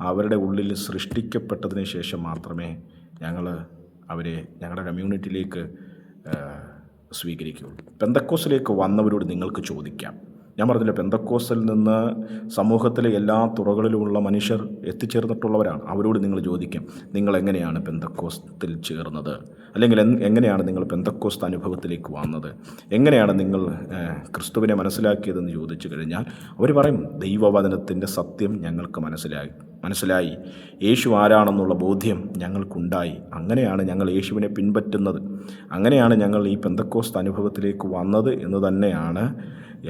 അവരുടെ ഉള്ളിൽ സൃഷ്ടിക്കപ്പെട്ടതിന് ശേഷം മാത്രമേ ഞങ്ങൾ അവരെ ഞങ്ങളുടെ കമ്മ്യൂണിറ്റിയിലേക്ക് സ്വീകരിക്കുകയുള്ളൂ. പെന്തക്കോസിലേക്ക് വന്നവരോട് നിങ്ങൾക്ക് ചോദിക്കാം. ഞാൻ പറഞ്ഞില്ല, പെന്തക്കോസിൽ നിന്ന് സമൂഹത്തിലെ എല്ലാ തുറകളിലുമുള്ള മനുഷ്യർ എത്തിച്ചേർന്നിട്ടുള്ളവരാണ്. അവരോട് നിങ്ങൾ ചോദിക്കാം, നിങ്ങൾ എങ്ങനെയാണ് പെന്തക്കോസ്തിൽ ചേർന്നത്, അല്ലെങ്കിൽ എങ്ങനെയാണ് നിങ്ങൾ പെന്തക്കോസ്ത് അനുഭവത്തിലേക്ക് വന്നത്, എങ്ങനെയാണ് നിങ്ങൾ ക്രിസ്തുവിനെ മനസ്സിലാക്കിയതെന്ന് ചോദിച്ചു കഴിഞ്ഞാൽ അവർ പറയും, ദൈവവചനത്തിൻ്റെ സത്യം ഞങ്ങൾക്ക് മനസ്സിലായി, യേശു ആരാണെന്നുള്ള ബോധ്യം ഞങ്ങൾക്കുണ്ടായി, അങ്ങനെയാണ് ഞങ്ങൾ യേശുവിനെ പിൻപറ്റുന്നത്, അങ്ങനെയാണ് ഞങ്ങൾ ഈ പെന്തക്കോസ്ത് അനുഭവത്തിലേക്ക് വന്നത് എന്ന് തന്നെയാണ്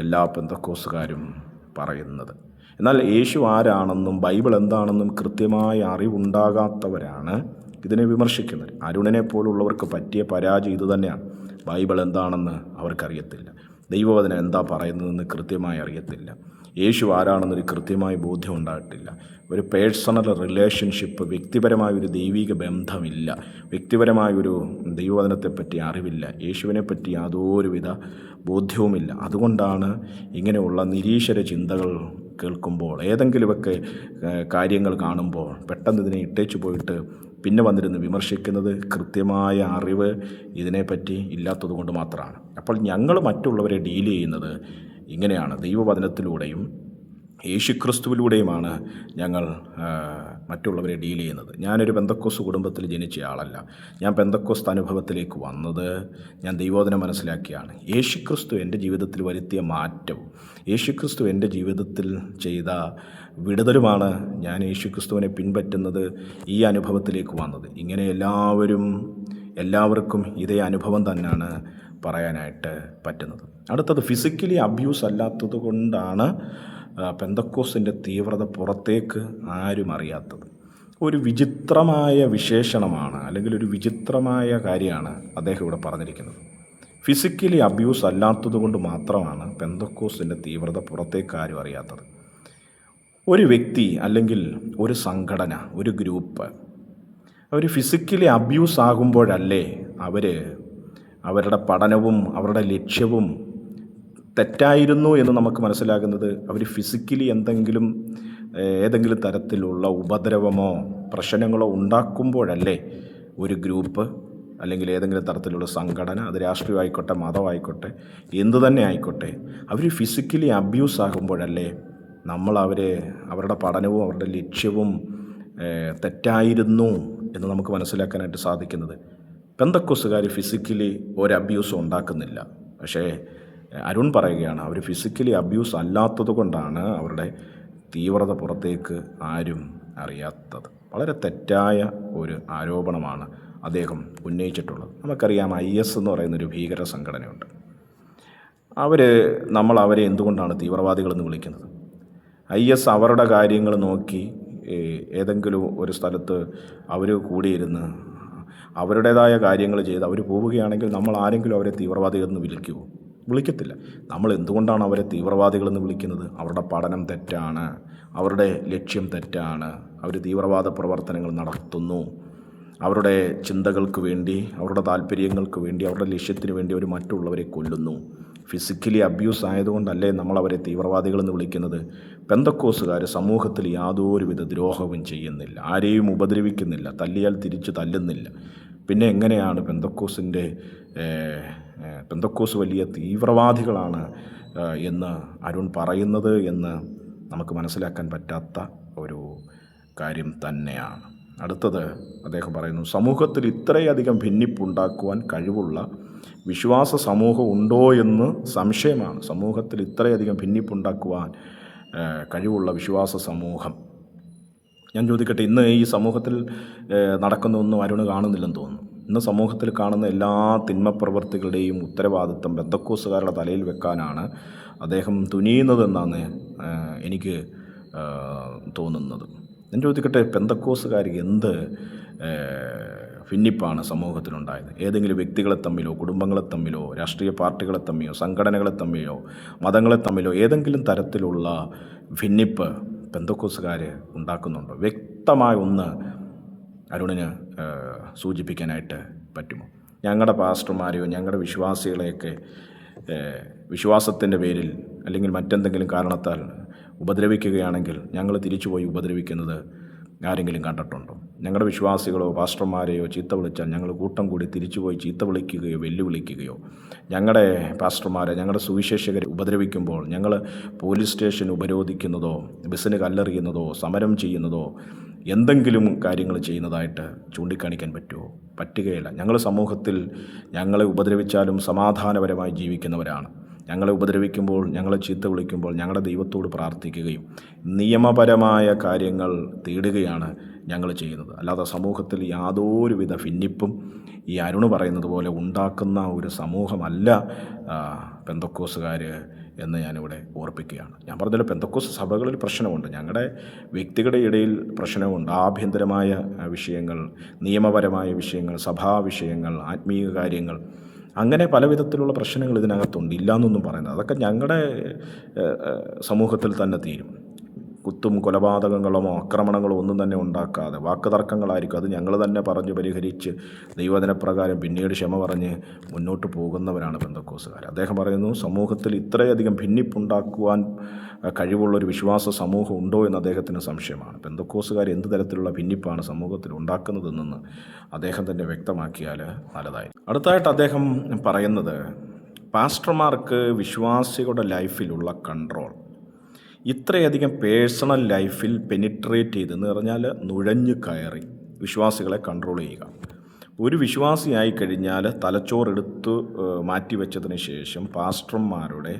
എല്ലാ പെന്തക്കോസ്തുകാരും പറയുന്നത്. എന്നാൽ യേശു ആരാണെന്നും ബൈബിൾ എന്താണെന്നും കൃത്യമായ അറിവുണ്ടാകാത്തവരാണ് ഇതിനെ വിമർശിക്കുന്നത്. അരുണിനെ പോലുള്ളവർക്ക് പറ്റിയ പരാജയം ഇതുതന്നെയാണ്. ബൈബിൾ എന്താണെന്ന് അവർക്കറിയത്തില്ല, ദൈവവചനം എന്താ പറയുന്നതെന്ന് കൃത്യമായി അറിയത്തില്ല, യേശു ആരാണെന്നൊരു കൃത്യമായ ബോധ്യം ഉണ്ടായിട്ടില്ല, ഒരു പേഴ്സണൽ റിലേഷൻഷിപ്പ്, വ്യക്തിപരമായൊരു ദൈവിക ബന്ധമില്ല, വ്യക്തിപരമായൊരു ദൈവവചനത്തെപ്പറ്റി അറിവില്ല, യേശുവിനെപ്പറ്റി യാതൊരുവിധ ബോധ്യവുമില്ല. അതുകൊണ്ടാണ് ഇങ്ങനെയുള്ള നിരീശ്വര ചിന്തകൾ കേൾക്കുമ്പോൾ, ഏതെങ്കിലുമൊക്കെ കാര്യങ്ങൾ കാണുമ്പോൾ പെട്ടെന്ന് ഇതിനെ ഇട്ടേച്ചു പോയിട്ട് പിന്നെ വന്നിരുന്ന് വിമർശിക്കുന്നത് കൃത്യമായ അറിവ് ഇതിനെപ്പറ്റി ഇല്ലാത്തത് കൊണ്ട് മാത്രമാണ്. അപ്പോൾ ഞങ്ങൾ മറ്റുള്ളവരെ ഡീൽ ചെയ്യുന്നത് ഇങ്ങനെയാണ്, ദൈവവചനത്തിലൂടെയും യേശുക്രിസ്തുവിലൂടെയുമാണ് ഞങ്ങൾ മറ്റുള്ളവരെ ഡീൽ ചെയ്യുന്നത്. ഞാനൊരു പെന്തക്കോസ്ത് കുടുംബത്തിൽ ജനിച്ച ആളല്ല. ഞാൻ പെന്തക്കോസ്ത് അനുഭവത്തിലേക്ക് വന്നത് ഞാൻ ദൈവവചനം മനസ്സിലാക്കിയാണ്. യേശുക്രിസ്തു എൻ്റെ ജീവിതത്തിൽ വരുത്തിയ മാറ്റവും യേശുക്രിസ്തു എൻ്റെ ജീവിതത്തിൽ ചെയ്ത വിടുതലുമാണ് ഞാൻ യേശുക്രിസ്തുവിനെ പിൻപറ്റുന്നത് ഈ അനുഭവത്തിലേക്ക് വന്നത്. ഇങ്ങനെ എല്ലാവർക്കും ഇതേ അനുഭവം തന്നെയാണ് പറയാനായിട്ട് പറ്റുന്നത്. അടുത്തത് ഫിസിക്കലി അബ്യൂസ് അല്ലാത്തത് കൊണ്ടാണ് പെന്തക്കോസ്തിൻ്റെ തീവ്രത പുറത്തേക്ക് ആരും അറിയാത്തത്. ഒരു വിചിത്രമായ വിശേഷണമാണ്, അല്ലെങ്കിൽ ഒരു വിചിത്രമായ കാര്യമാണ് അദ്ദേഹം ഇവിടെ പറഞ്ഞിരിക്കുന്നത്. ഫിസിക്കലി അബ്യൂസ് അല്ലാത്തത് കൊണ്ട് മാത്രമാണ് പെന്തക്കോസ്തിൻ്റെ തീവ്രത പുറത്തേക്ക് ആരും അറിയാത്തത്. ഒരു വ്യക്തി അല്ലെങ്കിൽ ഒരു സംഘടന, ഒരു ഗ്രൂപ്പ് അവർ ഫിസിക്കലി അബ്യൂസ് ആകുമ്പോഴല്ലേ അവരുടെ പഠനവും അവരുടെ ലക്ഷ്യവും തെറ്റായിരുന്നു എന്ന് നമുക്ക് മനസ്സിലാകുന്നത്. അവർ ഫിസിക്കലി ഏതെങ്കിലും തരത്തിലുള്ള ഉപദ്രവമോ പ്രശ്നങ്ങളോ ഉണ്ടാക്കുമ്പോഴല്ലേ ഒരു ഗ്രൂപ്പ് അല്ലെങ്കിൽ ഏതെങ്കിലും തരത്തിലുള്ള സംഘടന, അത് രാഷ്ട്രീയമായിക്കോട്ടെ മതമായിക്കോട്ടെ എന്തു തന്നെ ആയിക്കോട്ടെ, അവർ ഫിസിക്കലി അബ്യൂസ് ആകുമ്പോഴല്ലേ നമ്മൾ അവരുടെ പഠനവും അവരുടെ ലക്ഷ്യവും തെറ്റായിരുന്നു എന്ന് നമുക്ക് മനസ്സിലാക്കാനായിട്ട് സാധിക്കുന്നത്. പെന്തക്കോസ്തുകാർ ഫിസിക്കലി ഒരു അബ്യൂസും ഉണ്ടാക്കുന്നില്ല. പക്ഷേ അരുൺ പറയുകയാണ്, അവർ ഫിസിക്കലി അബ്യൂസ് അല്ലാത്തത് കൊണ്ടാണ് അവരുടെ തീവ്രത പുറത്തേക്ക് ആരും അറിയാത്തത്. വളരെ തെറ്റായ ഒരു ആരോപണമാണ് അദ്ദേഹം ഉന്നയിച്ചിട്ടുള്ളത്. നമുക്കറിയാം, IS എന്ന് പറയുന്നൊരു ഭീകര സംഘടനയുണ്ട്. നമ്മൾ അവരെ എന്തുകൊണ്ടാണ് തീവ്രവാദികളെന്ന് വിളിക്കുന്നത്? IS അവരുടെ കാര്യങ്ങൾ നോക്കി ഏതെങ്കിലും ഒരു സ്ഥലത്ത് അവർ കൂടിയിരുന്ന് അവരുടേതായ കാര്യങ്ങൾ ചെയ്ത് അവർ പോവുകയാണെങ്കിൽ നമ്മൾ ആരെങ്കിലും അവരെ തീവ്രവാദികളെന്ന് വിളിക്കത്തില്ല. നമ്മൾ എന്തുകൊണ്ടാണ് അവരെ തീവ്രവാദികളെന്ന് വിളിക്കുന്നത്? അവരുടെ പഠനം തെറ്റാണ്, അവരുടെ ലക്ഷ്യം തെറ്റാണ്, അവർ തീവ്രവാദ പ്രവർത്തനങ്ങൾ നടത്തുന്നു, അവരുടെ ചിന്തകൾക്ക് വേണ്ടി, അവരുടെ താല്പര്യങ്ങൾക്ക് വേണ്ടി, അവരുടെ ലക്ഷ്യത്തിന് വേണ്ടി അവർ മറ്റുള്ളവരെ കൊല്ലുന്നു. ഫിസിക്കലി അബ്യൂസ് ആയതുകൊണ്ടല്ലേ നമ്മളവരെ തീവ്രവാദികളെന്ന് വിളിക്കുന്നത്? പെന്തക്കോസ്തുകാർ സമൂഹത്തിൽ യാതൊരുവിധ ദ്രോഹവും ചെയ്യുന്നില്ല, ആരെയും ഉപദ്രവിക്കുന്നില്ല, തല്ലിയാൽ തിരിച്ച് തല്ലുന്നില്ല. പിന്നെ എങ്ങനെയാണ് പെന്തക്കോസ് വലിയ തീവ്രവാദികളാണ് എന്ന് അരുൺ പറയുന്നത് എന്ന് നമുക്ക് മനസ്സിലാക്കാൻ പറ്റാത്ത ഒരു കാര്യം തന്നെയാണ്. അടുത്തത് അദ്ദേഹം പറയുന്നു, സമൂഹത്തിൽ ഇത്രയധികം ഭിന്നിപ്പുണ്ടാക്കുവാൻ കഴിവുള്ള വിശ്വാസ സമൂഹം ഉണ്ടോ എന്ന് സംശയമാണ്. സമൂഹത്തിൽ ഇത്രയധികം ഭിന്നിപ്പുണ്ടാക്കുവാൻ കഴിവുള്ള വിശ്വാസ സമൂഹം, ഞാൻ ചോദിക്കട്ടെ, ഇന്ന് ഈ സമൂഹത്തിൽ നടക്കുന്നൊന്നും അരുണ് കാണുന്നില്ലെന്ന് തോന്നുന്നു. ഇന്ന് സമൂഹത്തിൽ കാണുന്ന എല്ലാ തിന്മപ്രവൃത്തികളുടെയും ഉത്തരവാദിത്വം പെന്തക്കോസ്തുകാരുടെ തലയിൽ വെക്കാനാണ് അദ്ദേഹം തുനിയുന്നതെന്നാണ് എനിക്ക് തോന്നുന്നത്. ഞാൻ ചോദിക്കട്ടെ, പെന്തക്കോസ്തുകാർ എന്ത് ഭിന്നിപ്പാണ് സമൂഹത്തിലുണ്ടായത്. ഏതെങ്കിലും വ്യക്തികളെ തമ്മിലോ കുടുംബങ്ങളെ തമ്മിലോ രാഷ്ട്രീയ പാർട്ടികളെ തമ്മിലോ സംഘടനകളെ തമ്മിലോ മതങ്ങളെ തമ്മിലോ ഏതെങ്കിലും തരത്തിലുള്ള ഭിന്നിപ്പ് പെന്തക്കോസ്തുകാർ ഉണ്ടാക്കുന്നുണ്ടോ? വ്യക്തമായ ഒന്ന് അരുണിന് സൂചിപ്പിക്കാനായിട്ട് പറ്റുമോ? ഞങ്ങളുടെ പാസ്റ്റർമാരെയോ ഞങ്ങളുടെ വിശ്വാസികളെയൊക്കെ വിശ്വാസത്തിൻ്റെ പേരിൽ അല്ലെങ്കിൽ മറ്റെന്തെങ്കിലും കാരണത്താൽ ഉപദ്രവിക്കുകയാണെങ്കിൽ ഞങ്ങൾ തിരിച്ചു പോയി ഉപദ്രവിക്കുന്നത് ആരെങ്കിലും കണ്ടിട്ടുണ്ടോ? ഞങ്ങളുടെ വിശ്വാസികളോ പാസ്റ്റർമാരെയോ ചീത്ത വിളിച്ചാൽ ഞങ്ങൾ കൂട്ടം കൂടി തിരിച്ചുപോയി ചീത്ത വിളിക്കുകയോ വെല്ലുവിളിക്കുകയോ, ഞങ്ങളുടെ പാസ്റ്റർമാരെ ഞങ്ങളുടെ സുവിശേഷകരെ ഉപദ്രവിക്കുമ്പോൾ ഞങ്ങൾ പോലീസ് സ്റ്റേഷൻ ഉപരോധിക്കുന്നതോ ബസ്സിന് കല്ലെറിയുന്നതോ സമരം ചെയ്യുന്നതോ എന്തെങ്കിലും കാര്യങ്ങൾ ചെയ്യുന്നതായിട്ട് ചൂണ്ടിക്കാണിക്കാൻ പറ്റുമോ? പറ്റുകയില്ല. ഞങ്ങൾ സമൂഹത്തിൽ ഞങ്ങളെ ഉപദ്രവിച്ചാലും സമാധാനപരമായി ജീവിക്കുന്നവരാണ്. ഞങ്ങളെ ഉപദ്രവിക്കുമ്പോൾ ഞങ്ങളെ ചീത്ത വിളിക്കുമ്പോൾ ഞങ്ങളുടെ ദൈവത്തോട് പ്രാർത്ഥിക്കുകയും നിയമപരമായ കാര്യങ്ങൾ തേടുകയാണ് ഞങ്ങൾ ചെയ്യുന്നത്. അല്ലാതെ സമൂഹത്തിൽ യാതൊരുവിധ ഭിന്നിപ്പും ഈ അരുണ് പറയുന്നത് പോലെ ഉണ്ടാക്കുന്ന ഒരു സമൂഹമല്ല പെന്തക്കോസ്തുകാർ എന്ന് ഞാനിവിടെ ഓർപ്പിക്കുകയാണ്. ഞാൻ പറഞ്ഞല്ലോ, പെന്തക്കോസ്ത് സഭകളിൽ പ്രശ്നമുണ്ട്, ഞങ്ങളുടെ വ്യക്തികളുടെ ഇടയിൽ പ്രശ്നമുണ്ട്. ആഭ്യന്തരമായ വിഷയങ്ങൾ, നിയമപരമായ വിഷയങ്ങൾ, സഭാ വിഷയങ്ങൾ, ആത്മീയ കാര്യങ്ങൾ, അങ്ങനെ പല വിധത്തിലുള്ള പ്രശ്നങ്ങൾ ഇതിനകത്തുണ്ട്. ഇല്ലയെന്നൊന്നും പറയുന്നത് അതൊക്കെ ഞങ്ങളുടെ സമൂഹത്തിൽ തന്നെ തീരും. കുത്തും കൊലപാതകങ്ങളോ ആക്രമണങ്ങളോ ഒന്നും തന്നെ ഉണ്ടാക്കാതെ വാക്കുതർക്കങ്ങളായിരിക്കും, അത് ഞങ്ങൾ തന്നെ പറഞ്ഞ് പരിഹരിച്ച് ദൈവവചനപ്രകാരം പിന്നീട് ക്ഷമ പറഞ്ഞ് മുന്നോട്ട് പോകുന്നവരാണ് പെന്തക്കോസ്തുകാർ. അദ്ദേഹം പറയുന്നു, സമൂഹത്തിൽ ഇത്രയധികം ഭിന്നിപ്പുണ്ടാക്കുവാൻ കഴിവുള്ളൊരു വിശ്വാസ സമൂഹം ഉണ്ടോ എന്ന് അദ്ദേഹത്തിന് സംശയമാണ്. പെന്തക്കോസ്തുകാർ എന്ത് തരത്തിലുള്ള ഭിന്നിപ്പാണ് സമൂഹത്തിൽ ഉണ്ടാക്കുന്നതെന്ന് അദ്ദേഹം തന്നെ വ്യക്തമാക്കിയാൽ നല്ലതായിരിക്കും. അടുത്തായിട്ട് അദ്ദേഹം പറയുന്നത്, പാസ്റ്റർമാർക്ക് വിശ്വാസികളുടെ ലൈഫിലുള്ള കൺട്രോൾ ഇത്രയധികം പേഴ്സണൽ ലൈഫിൽ പെനിട്രേറ്റ് ചെയ്തെന്ന് പറഞ്ഞാൽ നുഴഞ്ഞു കയറി വിശ്വാസികളെ കൺട്രോൾ ചെയ്യുക. ഒരു വിശ്വാസിയായി കഴിഞ്ഞാൽ തലച്ചോറെടുത്ത് മാറ്റിവെച്ചതിന് ശേഷം പാസ്റ്റർമാരുടെ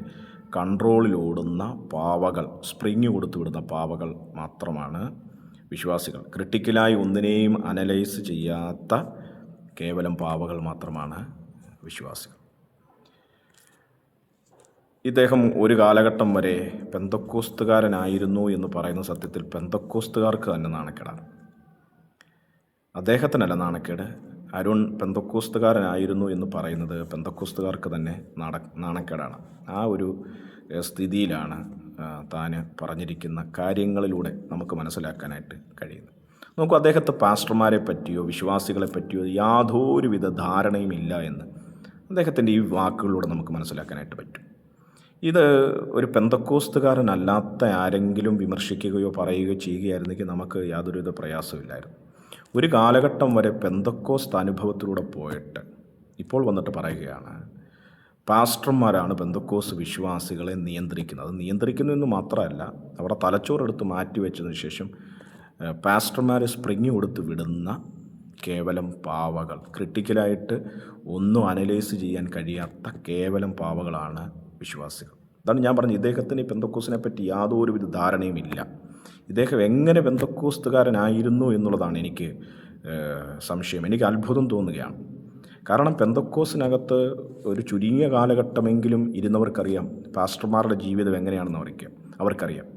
കൺട്രോളിലോടുന്ന പാവകൾ, സ്പ്രിങ് കൊടുത്തു വിടുന്ന പാവകൾ മാത്രമാണ് വിശ്വാസികൾ. ക്രിട്ടിക്കലായി ഒന്നിനെയും അനലൈസ് ചെയ്യാത്ത കേവലം പാവകൾ മാത്രമാണ് വിശ്വാസികൾ. ഇദ്ദേഹം ഒരു കാലഘട്ടം വരെ പെന്തക്കോസ്തുകാരനായിരുന്നു എന്ന് പറയുന്ന സത്യത്തിൽ പെന്തക്കോസ്തുകാർക്ക് തന്നെ നാണക്കേടാണ്. അദ്ദേഹത്തിനല്ല നാണക്കേട്, അരുൺ പെന്തക്കോസ്തുകാരനായിരുന്നു എന്ന് പറയുന്നത് പെന്തക്കോസ്തുകാർക്ക് തന്നെ നാണക്കേടാണ്. ആ ഒരു സ്ഥിതിയിലാണ് താൻ പറഞ്ഞിരിക്കുന്ന കാര്യങ്ങളിലൂടെ നമുക്ക് മനസ്സിലാക്കാനായിട്ട് കഴിയുന്നത്. നോക്കൂ, അദ്ദേഹത്തെ പാസ്റ്റർമാരെ പറ്റിയോ വിശ്വാസികളെ പറ്റിയോ യാതൊരുവിധ ധാരണയും ഇല്ല എന്ന് അദ്ദേഹത്തിൻ്റെ ഈ വാക്കുകളിലൂടെ നമുക്ക് മനസ്സിലാക്കാനായിട്ട് പറ്റും. ഇത് ഒരു പെന്തക്കോസ്തുകാരനല്ലാത്ത ആരെങ്കിലും വിമർശിക്കുകയോ പറയുകയോ ചെയ്യുകയായിരുന്നെങ്കിൽ നമുക്ക് യാതൊരുവിധ പ്രയാസമില്ലായിരുന്നു. ഒരു കാലഘട്ടം വരെ പെന്തക്കോസ്ത് അനുഭവത്തിലൂടെ പോയിട്ട് ഇപ്പോൾ വന്നിട്ട് പറയുകയാണ്, പാസ്റ്റർമാരാണ് പെന്തക്കോസ്ത് വിശ്വാസികളെ നിയന്ത്രിക്കുന്നത്. അത് നിയന്ത്രിക്കുന്നു എന്ന് മാത്രമല്ല, അവരുടെ തലച്ചോറെടുത്ത് മാറ്റിവെച്ചതിന് ശേഷം പാസ്റ്റർമാരെ സ്പ്രിങ് കൊടുത്ത് വിടുന്ന കേവലം പാവകൾ, ക്രിട്ടിക്കലായിട്ട് ഒന്നും അനലൈസ് ചെയ്യാൻ കഴിയാത്ത കേവലം പാവകളാണ് വിശ്വാസികൾ. അതാണ് ഞാൻ പറഞ്ഞത്, ഇദ്ദേഹത്തിന് ഈ പെന്തക്കോസ്തിനെ പറ്റി യാതൊരുവിധ ധാരണയും ഇല്ല. ഇദ്ദേഹം എങ്ങനെ പെന്തക്കോസ്തുകാരനായിരുന്നു എന്നുള്ളതാണ് എനിക്ക് സംശയം, എനിക്ക് അത്ഭുതം തോന്നുകയാണ്. കാരണം പെന്തക്കോസ്തിനകത്ത് ഒരു ചുരുങ്ങിയ കാലഘട്ടമെങ്കിലും ഇരുന്നവർക്കറിയാം പാസ്റ്റർമാരുടെ ജീവിതം എങ്ങനെയാണെന്ന് അവർക്കറിയാം.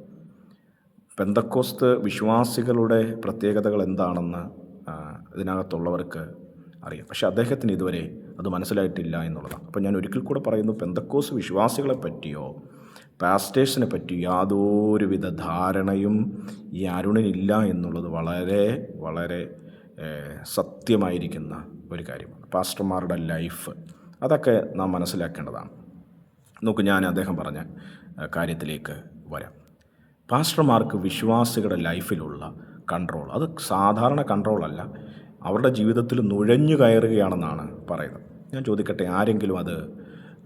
പെന്തക്കോസ്ത് വിശ്വാസികളുടെ പ്രത്യേകതകൾ എന്താണെന്ന് ഇതിനകത്തുള്ളവർക്ക് അറിയാം. പക്ഷേ അദ്ദേഹത്തിന് ഇതുവരെ അത് മനസ്സിലായിട്ടില്ല എന്നുള്ളതാണ്. അപ്പോൾ ഞാൻ ഒരിക്കൽ കൂടെ പറയുന്നു, പെന്തക്കോസ്ത് വിശ്വാസികളെ പറ്റിയോ പാസ്റ്റേഴ്സിനെ പറ്റിയോ യാതൊരുവിധ ധാരണയും ഈ അരുണിനില്ല എന്നുള്ളത് വളരെ വളരെ സത്യമായിരിക്കുന്ന ഒരു കാര്യമാണ്. പാസ്റ്റർമാരുടെ ലൈഫ് അതൊക്കെ നാം മനസ്സിലാക്കേണ്ടതാണ്. നോക്കൂ, ഞാൻ അദ്ദേഹം പറഞ്ഞ കാര്യത്തിലേക്ക് വരാം. പാസ്റ്റർമാർക്ക് വിശ്വാസികളുടെ ലൈഫിലുള്ള കൺട്രോൾ അത് സാധാരണ കൺട്രോളല്ല, അവരുടെ ജീവിതത്തിൽ നുഴഞ്ഞു കയറുകയാണെന്നാണ് പറയുന്നത്. ഞാൻ ചോദിക്കട്ടെ, ആരെങ്കിലും അത്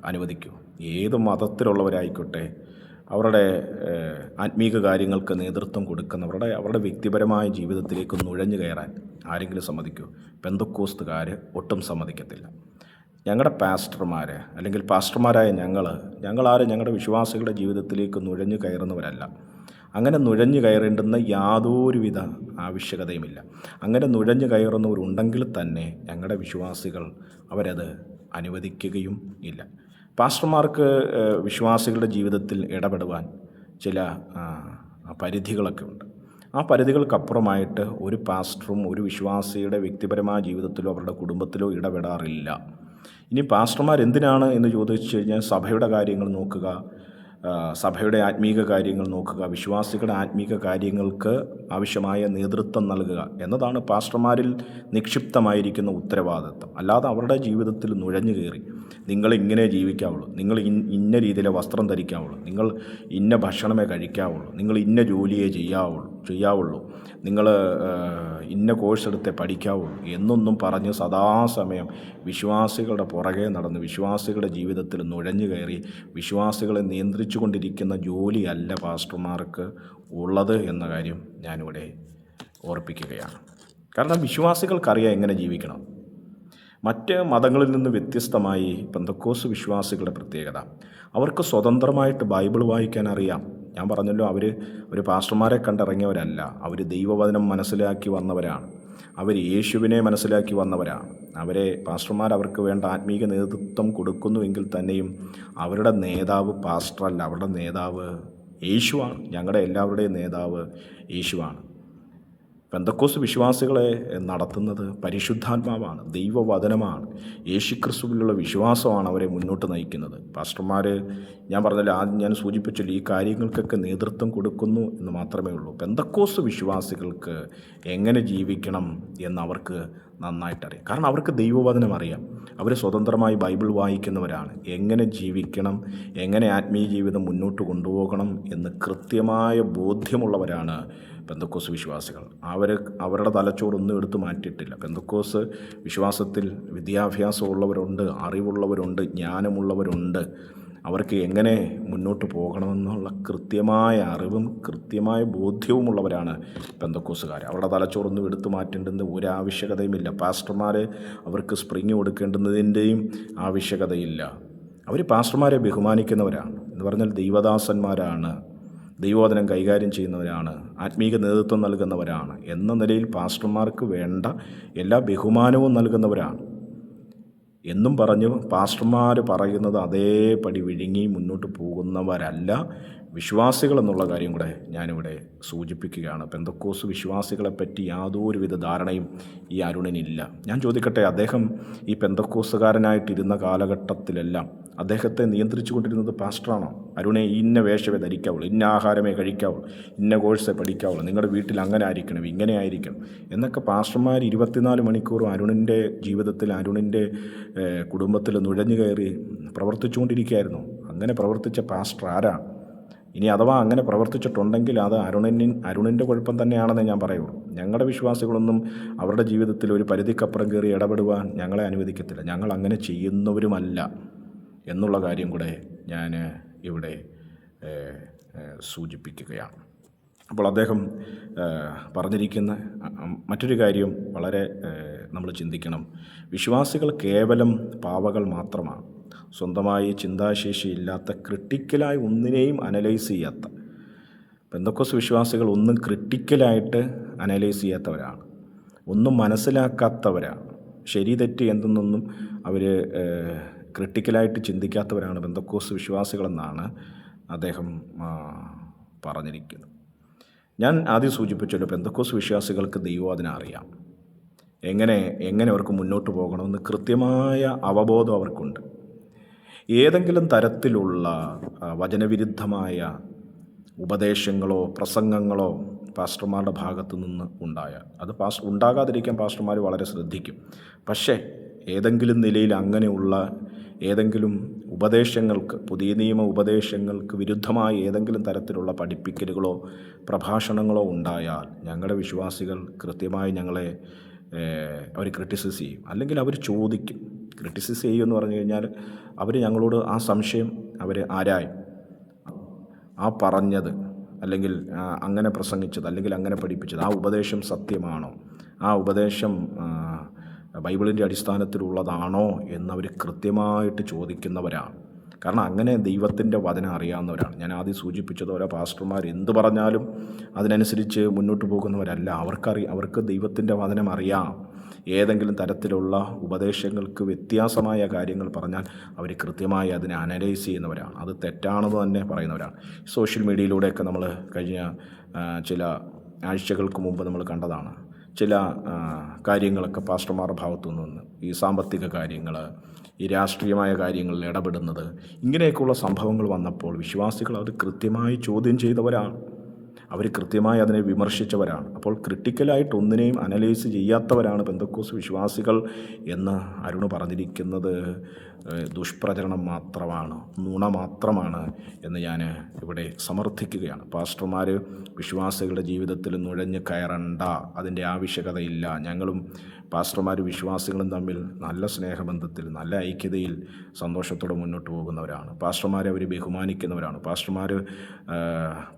അനുവദിക്കുമോ? ഏത് മതത്തിലുള്ളവരായിക്കോട്ടെ, അവരുടെ ആത്മീക കാര്യങ്ങൾക്ക് നേതൃത്വം കൊടുക്കുന്നവരുടെ അവരുടെ വ്യക്തിപരമായ ജീവിതത്തിലേക്ക് നുഴഞ്ഞു കയറാൻ ആരെങ്കിലും സമ്മതിക്കുമോ? പെന്തക്കോസ്തുകാർ ഒട്ടും സമ്മതിക്കത്തില്ല. ഞങ്ങളുടെ പാസ്റ്റർമാർ അല്ലെങ്കിൽ പാസ്റ്റർമാരായ ഞങ്ങളാരും ഞങ്ങളുടെ വിശ്വാസികളുടെ ജീവിതത്തിലേക്ക് നുഴഞ്ഞു കയറുന്നവരല്ല. അങ്ങനെ നുഴഞ്ഞു കയറേണ്ടുന്ന യാതൊരുവിധ ആവശ്യകതയുമില്ല. അങ്ങനെ നുഴഞ്ഞു കയറുന്നവരുണ്ടെങ്കിൽ തന്നെ ഞങ്ങളുടെ വിശ്വാസികൾ അവരത് അനുവദിക്കുകയും ഇല്ല. പാസ്റ്റർമാർക്ക് വിശ്വാസികളുടെ ജീവിതത്തിൽ ഇടപെടുവാൻ ചില പരിധികളൊക്കെ ഉണ്ട്. ആ പരിധികൾക്കപ്പുറമായിട്ട് ഒരു പാസ്റ്ററും ഒരു വിശ്വാസിയുടെ വ്യക്തിപരമായ ജീവിതത്തിലോ അവരുടെ കുടുംബത്തിലോ ഇടപെടാറില്ല. ഇനി പാസ്റ്റർമാർ എന്തിനാണ് എന്ന് ചോദിച്ചു കഴിഞ്ഞാൽ സഭയുടെ കാര്യങ്ങൾ നോക്കുക, സഭയുടെ ആത്മീക കാര്യങ്ങൾ നോക്കുക, വിശ്വാസികളുടെ ആത്മീക കാര്യങ്ങൾക്ക് ആവശ്യമായ നേതൃത്വം നൽകുക എന്നതാണ് പാസ്റ്റർമാരിൽ നിക്ഷിപ്തമായിരിക്കുന്ന ഉത്തരവാദിത്വം. അല്ലാതെ അവരുടെ ജീവിതത്തിൽ നുഴഞ്ഞു കയറി നിങ്ങൾ ഇങ്ങനെ ജീവിക്കാവുള്ളൂ, നിങ്ങൾ ഇന്ന രീതിയിലെ വസ്ത്രം ധരിക്കാവുള്ളൂ, നിങ്ങൾ ഇന്ന ഭക്ഷണമേ കഴിക്കാവുള്ളൂ, നിങ്ങൾ ഇന്ന ജോലിയെ ചെയ്യാവുള്ളൂ, നിങ്ങൾ ഇന്ന കോഴ്സ് എടുത്തേ പഠിക്കാവുള്ളൂ എന്നൊന്നും പറഞ്ഞ് സദാസമയം വിശ്വാസികളുടെ പുറകെ നടന്ന് വിശ്വാസികളുടെ ജീവിതത്തിൽ നുഴഞ്ഞു കയറി വിശ്വാസികളെ നിയന്ത്രിച്ചു കൊണ്ടിരിക്കുന്ന ജോലിയല്ല പാസ്റ്റർമാർക്ക് ഉള്ളത് എന്ന കാര്യം ഞാനിവിടെ ഓർപ്പിക്കുകയാണ്. കാരണം വിശ്വാസികൾക്കറിയാം എങ്ങനെ ജീവിക്കണം. മറ്റ് മതങ്ങളിൽ നിന്ന് വ്യത്യസ്തമായി പെന്തക്കോസ്ത് വിശ്വാസികളുടെ പ്രത്യേകത, അവർക്ക് സ്വതന്ത്രമായിട്ട് ബൈബിൾ വായിക്കാൻ അറിയാം. ഞാൻ പറഞ്ഞല്ലോ, അവർ ഒരു പാസ്റ്റർമാരെ കണ്ടിറങ്ങിയവരല്ല, അവർ ദൈവവചനം മനസ്സിലാക്കി വന്നവരാണ്, അവർ യേശുവിനെ മനസ്സിലാക്കി വന്നവരാണ്. പാസ്റ്റർമാർ അവർക്ക് വേണ്ട ആത്മീക നേതൃത്വം കൊടുക്കുന്നുവെങ്കിൽ തന്നെയും അവരുടെ നേതാവ് പാസ്റ്ററല്ല, അവരുടെ നേതാവ് യേശുവാണ്. ഞങ്ങളുടെ എല്ലാവരുടെയും നേതാവ് യേശുവാണ്. പെന്തക്കോസ്ത് വിശ്വാസികളെ നടത്തുന്നത് പരിശുദ്ധാത്മാവാണ്, ദൈവവചനമാണ്, യേശുക്രിസ്തുവിലുള്ള വിശ്വാസമാണ് അവരെ മുന്നോട്ട് നയിക്കുന്നത്. പാസ്റ്റർമാർ ഞാൻ പറഞ്ഞല്ലോ, ആദ്യം ഞാൻ സൂചിപ്പിച്ചല്ലോ, ഈ കാര്യങ്ങൾക്കൊക്കെ നേതൃത്വം കൊടുക്കുന്നു എന്ന് മാത്രമേ ഉള്ളൂ. പെന്തക്കോസ്ത് വിശ്വാസികൾക്ക് എങ്ങനെ ജീവിക്കണം എന്നവർക്ക് നന്നായിട്ടറിയാം. കാരണം അവർക്ക് ദൈവവചനം അറിയാം, അവർ സ്വതന്ത്രമായി ബൈബിൾ വായിക്കുന്നവരാണ്. എങ്ങനെ ജീവിക്കണം, എങ്ങനെ ആത്മീയ ജീവിതം മുന്നോട്ട് കൊണ്ടുപോകണം എന്ന് കൃത്യമായ ബോധ്യമുള്ളവരാണ് പെന്തക്കോസ്ത് വിശ്വാസികൾ. അവരുടെ തലച്ചോറൊന്നും എടുത്തു മാറ്റിയിട്ടില്ല. പെന്തക്കോസ്ത് വിശ്വാസത്തിൽ വിദ്യാഭ്യാസമുള്ളവരുണ്ട്, അറിവുള്ളവരുണ്ട്, ജ്ഞാനമുള്ളവരുണ്ട്. അവർക്ക് എങ്ങനെ മുന്നോട്ട് പോകണമെന്നുള്ള കൃത്യമായ അറിവും കൃത്യമായ ബോധ്യവുമുള്ളവരാണ് പെന്തക്കോസ്തുകാർ. അവരുടെ തലച്ചോറൊന്നും എടുത്തു മാറ്റേണ്ടുന്ന ഒരാവശ്യകതയുമില്ല. പാസ്റ്റർമാർ അവർക്ക് സ്പ്രിങ് കൊടുക്കേണ്ടുന്നതിൻ്റെയും ആവശ്യകതയില്ല. അവർ പാസ്റ്റർമാരെ ബഹുമാനിക്കുന്നവരാണ്. എന്ന് പറഞ്ഞാൽ ദൈവദാസന്മാരാണ്, ദൈവവചനം കൈകാര്യം ചെയ്യുന്നവരാണ്, ആത്മീക നേതൃത്വം നൽകുന്നവരാണ് എന്ന നിലയിൽ പാസ്റ്റർമാർക്ക് വേണ്ട എല്ലാ ബഹുമാനവും നൽകുന്നവരാണ് എന്നും പറഞ്ഞ് പാസ്റ്റർമാർ പറയുന്നത് അതേപടി വിഴുങ്ങി മുന്നോട്ട് പോകുന്നവരല്ല വിശ്വാസികൾ എന്നുള്ള കാര്യം കൂടെ ഞാനിവിടെ സൂചിപ്പിക്കുകയാണ്. പെന്തക്കോസ്ത് വിശ്വാസികളെപ്പറ്റി യാതൊരുവിധ ധാരണയും ഈ അരുണിനില്ല. ഞാൻ ചോദിക്കട്ടെ, അദ്ദേഹം ഈ പെന്തക്കോസ്തുകാരനായിട്ടിരുന്ന കാലഘട്ടത്തിലെല്ലാം അദ്ദേഹത്തെ നിയന്ത്രിച്ചു കൊണ്ടിരുന്നത് പാസ്റ്ററാണോ? അരുണെ ഇന്ന വേഷമേ ധരിക്കാവുള്ളൂ, ഇന്ന ആഹാരമേ കഴിക്കാവുള്ളൂ, ഇന്ന കോഴ്സേ പഠിക്കാവുള്ളൂ, നിങ്ങളുടെ വീട്ടിൽ അങ്ങനെ ആയിരിക്കണം, ഇങ്ങനെ ആയിരിക്കണം എന്നൊക്കെ പാസ്റ്റർമാർ 24 മണിക്കൂറും അരുണിൻ്റെ ജീവിതത്തിൽ, അരുണിൻ്റെ കുടുംബത്തിൽ നുഴഞ്ഞു കയറി പ്രവർത്തിച്ചുകൊണ്ടിരിക്കുകയായിരുന്നു. അങ്ങനെ പ്രവർത്തിച്ച പാസ്റ്റർ ആരാണ്? ഇനി അഥവാ അങ്ങനെ പ്രവർത്തിച്ചിട്ടുണ്ടെങ്കിൽ അത് അരുണിൻ്റെ കുഴപ്പം തന്നെയാണെന്ന് ഞാൻ പറയുള്ളൂ. ഞങ്ങളുടെ വിശ്വാസികളൊന്നും അവരുടെ ജീവിതത്തിൽ ഒരു പരിധിക്കപ്പുറം കയറി ഇടപെടുവാൻ ഞങ്ങളെ അനുവദിക്കത്തില്ല. ഞങ്ങൾ അങ്ങനെ ചെയ്യുന്നവരുമല്ല എന്നുള്ള കാര്യം കൂടെ ഞാൻ ഇവിടെ സൂചിപ്പിക്കുകയാണ്. അപ്പോൾ അദ്ദേഹം പറഞ്ഞിരിക്കുന്ന മറ്റൊരു കാര്യം വളരെ നമ്മൾ ചിന്തിക്കണം. വിശ്വാസികൾ കേവലം പാവകൾ മാത്രമാണ്. സ്വന്തമായി ചിന്താശേഷിയില്ലാത്ത, ക്രിട്ടിക്കലായി ഒന്നിനെയും അനലൈസ് ചെയ്യാത്ത പെന്തക്കോസ്ത് വിശ്വാസികൾ ഒന്നും ക്രിട്ടിക്കലായിട്ട് അനലൈസ് ചെയ്യാത്തവരാണ്, ഒന്നും മനസ്സിലാക്കാത്തവരാണ്. ശരി തെറ്റ് എന്തെന്നൊന്നും അവർ ക്രിട്ടിക്കലായിട്ട് ചിന്തിക്കാത്തവരാണ് പെന്തക്കോസ്ത് വിശ്വാസികളെന്നാണ് അദ്ദേഹം പറഞ്ഞിരിക്കുന്നത്. ഞാൻ ആദ്യം സൂചിപ്പിച്ചല്ലോ, പെന്തക്കോസ്ത് വിശ്വാസികൾക്ക് ദൈവവചനം അറിയാം, എങ്ങനെ അവർക്ക് മുന്നോട്ട് പോകണമെന്ന് കൃത്യമായ അവബോധം അവർക്കുണ്ട്. ഏതെങ്കിലും തരത്തിലുള്ള വചനവിരുദ്ധമായ ഉപദേശങ്ങളോ പ്രസംഗങ്ങളോ പാസ്റ്റർമാരുടെ ഭാഗത്തു നിന്ന് ഉണ്ടായാൽ അത് ഉണ്ടാകാതിരിക്കാൻ പാസ്റ്റർമാർ വളരെ ശ്രദ്ധിക്കും. പക്ഷേ ഏതെങ്കിലും നിലയിൽ അങ്ങനെയുള്ള ഏതെങ്കിലും ഉപദേശങ്ങൾക്ക്, പുതിയ നിയമ ഉപദേശങ്ങൾക്ക് വിരുദ്ധമായ ഏതെങ്കിലും തരത്തിലുള്ള പഠിപ്പിക്കലുകളോ പ്രഭാഷണങ്ങളോ ഉണ്ടായാൽ ഞങ്ങളുടെ വിശ്വാസികൾ കൃത്യമായി ഞങ്ങളെ അവർ ക്രിട്ടിസൈസ് ചെയ്യും, അല്ലെങ്കിൽ അവർ ചോദിക്കും. ക്രിട്ടിസൈസ് ചെയ്യുമെന്ന് പറഞ്ഞു കഴിഞ്ഞാൽ അവർ ഞങ്ങളോട് ആ സംശയം അവർ ആരായും, ആ പറഞ്ഞത് അല്ലെങ്കിൽ അങ്ങനെ പ്രസംഗിച്ചത് അല്ലെങ്കിൽ അങ്ങനെ പഠിപ്പിച്ചത്, ആ ഉപദേശം സത്യമാണോ, ആ ഉപദേശം ബൈബിളിൻ്റെ അടിസ്ഥാനത്തിലുള്ളതാണോ എന്നവർ കൃത്യമായിട്ട് ചോദിക്കുന്നവരാണ്. കാരണം അങ്ങനെ ദൈവത്തിൻ്റെ വചനം അറിയാവുന്നവരാണ്. ഞാൻ ആദ്യം സൂചിപ്പിച്ചതുപോലെ പാസ്റ്റർമാർ എന്ത് പറഞ്ഞാലും അതിനനുസരിച്ച് മുന്നോട്ട് പോകുന്നവരല്ല. അവർക്ക് ദൈവത്തിൻ്റെ വചനം അറിയാം. ഏതെങ്കിലും തരത്തിലുള്ള ഉപദേശങ്ങൾക്ക് വ്യത്യാസമായ കാര്യങ്ങൾ പറഞ്ഞാൽ അവർ കൃത്യമായി അതിനെ അനലൈസ് ചെയ്യുന്നവരാണ്. അത് തെറ്റാണെന്ന് തന്നെ പറയുന്നവരാണ്. സോഷ്യൽ മീഡിയയിലൂടെയൊക്കെ നമ്മൾ കഴിഞ്ഞ ചില ആഴ്ചകൾക്ക് മുമ്പ് നമ്മൾ കണ്ടതാണ്. ചില കാര്യങ്ങളൊക്കെ പാസ്റ്റർമാരുടെ ഭാഗത്തു നിന്ന് ഈ സാമ്പത്തിക കാര്യങ്ങൾ, ഈ രാഷ്ട്രീയമായ കാര്യങ്ങളിൽ ഇടപെടുന്നത്, ഇങ്ങനെയൊക്കെയുള്ള സംഭവങ്ങൾ വന്നപ്പോൾ വിശ്വാസികൾ അത് കൃത്യമായി ചോദ്യം ചെയ്തവരാണ്. അവർ കൃത്യമായി അതിനെ വിമർശിച്ചവരാണ്. അപ്പോൾ ക്രിട്ടിക്കലായിട്ട് ഒന്നിനെയും അനലൈസ് ചെയ്യാത്തവരാണ് പെന്തക്കോസ്ത് വിശ്വാസികൾ എന്ന് അരുണ് പറഞ്ഞിരിക്കുന്നത് ദുഷ്പ്രചരണം മാത്രമാണ്, നുണ മാത്രമാണ് എന്ന് ഞാൻ ഇവിടെ സമർത്ഥിക്കുകയാണ്. പാസ്റ്റർമാർ വിശ്വാസികളുടെ ജീവിതത്തിൽ നുഴഞ്ഞു കയറണ്ട, അതിൻ്റെ ആവശ്യകതയില്ല. ഞങ്ങളും പാസ്റ്റർമാർ വിശ്വാസികളും തമ്മിൽ നല്ല സ്നേഹബന്ധത്തിൽ, നല്ല ഐക്യതയിൽ സന്തോഷത്തോടെ മുന്നോട്ട് പോകുന്നവരാണ്. പാസ്റ്റർമാരെ അവർ ബഹുമാനിക്കുന്നവരാണ്. പാസ്റ്റർമാർ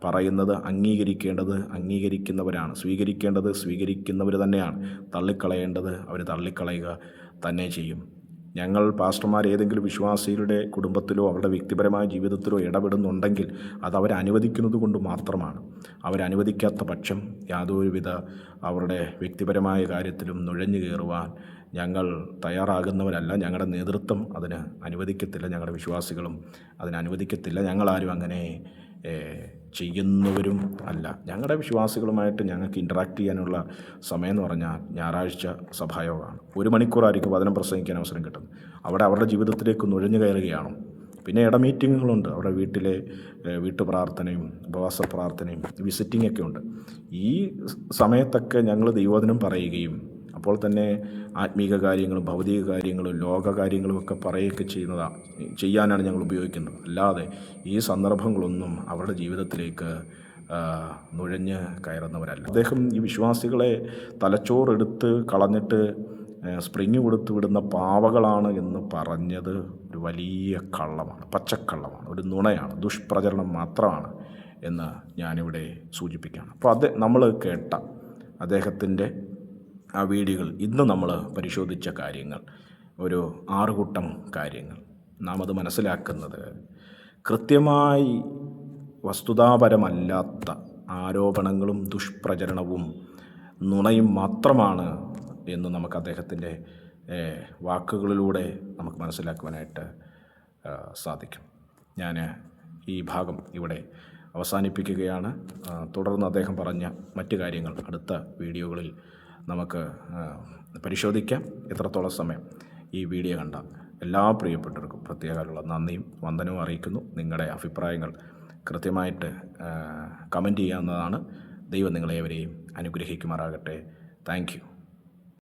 പറയുന്നത് അംഗീകരിക്കേണ്ടത് അംഗീകരിക്കുന്നവരാണ്, സ്വീകരിക്കേണ്ടത് സ്വീകരിക്കുന്നവർ തന്നെയാണ്, തള്ളിക്കളയേണ്ടത് അവർ തള്ളിക്കളയുക തന്നെ ചെയ്യും. ഞങ്ങൾ പാസ്റ്റർമാർ ഏതെങ്കിലും വിശ്വാസികളുടെ കുടുംബത്തിലോ അവരുടെ വ്യക്തിപരമായ ജീവിതത്തിലോ ഇടപെടുന്നുണ്ടെങ്കിൽ അത് അവരനുവദിക്കുന്നത് കൊണ്ട് മാത്രമാണ്. അവരനുവദിക്കാത്ത പക്ഷം യാതൊരുവിധ അവരുടെ വ്യക്തിപരമായ കാര്യത്തിലും നുഴഞ്ഞു കയറുവാൻ ഞങ്ങൾ തയ്യാറാകുന്നവരല്ല. ഞങ്ങളുടെ നേതൃത്വം അതിന് അനുവദിക്കത്തില്ല, ഞങ്ങളുടെ വിശ്വാസികളും അതിന് അനുവദിക്കത്തില്ല. ഞങ്ങളാരും അങ്ങനെ ചെയ്യുന്നവരും അല്ല. ഞങ്ങളുടെ വിശ്വാസികളുമായിട്ട് ഞങ്ങൾക്ക് ഇൻറ്ററാക്ട് ചെയ്യാനുള്ള സമയം എന്ന് പറഞ്ഞാൽ ഞായറാഴ്ച സഭായോഗമാണ്. 1 മണിക്കൂറായിരിക്കും വചനം പ്രസംഗിക്കാൻ അവസരം കിട്ടുന്നത്. അവിടെ അവരുടെ ജീവിതത്തിലേക്ക് നുഴഞ്ഞു കയറുകയാണ്. പിന്നെ മീറ്റിങ്ങുകളുണ്ട്, അവരുടെ വീട്ടിലെ വീട്ടുപ്രാർത്ഥനയും ഉപവാസ പ്രാർത്ഥനയും വിസിറ്റിംഗ് ഒക്കെ ഉണ്ട്. ഈ സമയത്തൊക്കെ ഞങ്ങൾ ദൈവവചനം പറയുകയും അപ്പോൾ തന്നെ ആത്മീക കാര്യങ്ങളും ഭൗതിക കാര്യങ്ങളും ലോക കാര്യങ്ങളും ഒക്കെ പറയുകയൊക്കെ ചെയ്യാനാണ് ഞങ്ങൾ ഉപയോഗിക്കുന്നത്. അല്ലാതെ ഈ സന്ദർഭങ്ങളൊന്നും അവരുടെ ജീവിതത്തിലേക്ക് നുഴഞ്ഞ് കയറുന്നവരല്ല. അദ്ദേഹം ഈ വിശ്വാസികളെ തലച്ചോറെടുത്ത് കളഞ്ഞിട്ട് സ്പ്രിങ് കൊടുത്ത് വിടുന്ന പാവകളാണ് എന്ന് പറഞ്ഞത് ഒരു വലിയ കള്ളമാണ്, പച്ചക്കള്ളമാണ്, ഒരു നുണയാണ്, ദുഷ്പ്രചരണം മാത്രമാണ് എന്ന് ഞാനിവിടെ സൂചിപ്പിക്കുകയാണ്. അപ്പോൾ നമ്മൾ കേട്ട അദ്ദേഹത്തിൻ്റെ ആ വീഡിയോകൾ, ഇന്ന് നമ്മൾ പരിശോധിച്ച കാര്യങ്ങൾ, ഒരു 6 കൂട്ടം കാര്യങ്ങൾ, നാം അത് മനസ്സിലാക്കുന്നത് കൃത്യമായി വസ്തുതാപരമല്ലാത്ത ആരോപണങ്ങളും ദുഷ്പ്രചരണവും നുണയും മാത്രമാണ് എന്ന് നമുക്ക് അദ്ദേഹത്തിൻ്റെ വാക്കുകളിലൂടെ നമുക്ക് മനസ്സിലാക്കുവാനായിട്ട് സാധിക്കും. ഞാൻ ഈ ഭാഗം ഇവിടെ അവസാനിപ്പിക്കുകയാണ്. തുടർന്ന് അദ്ദേഹം പറഞ്ഞ മറ്റു കാര്യങ്ങൾ അടുത്ത വീഡിയോകളിൽ നമുക്ക് പരിശോധിക്കാം. എത്രത്തോളം സമയം ഈ വീഡിയോ കണ്ട എല്ലാ പ്രിയപ്പെട്ടവർക്കും പ്രത്യേകമുള്ള നന്ദിയും വന്ദനവും അറിയിക്കുന്നു. നിങ്ങളുടെ അഭിപ്രായങ്ങൾ കൃത്യമായിട്ട് കമൻറ്റ് ചെയ്യാവുന്നതാണ്. ദൈവം നിങ്ങളേവരെയും അനുഗ്രഹിക്കുമാറാകട്ടെ. Thank you.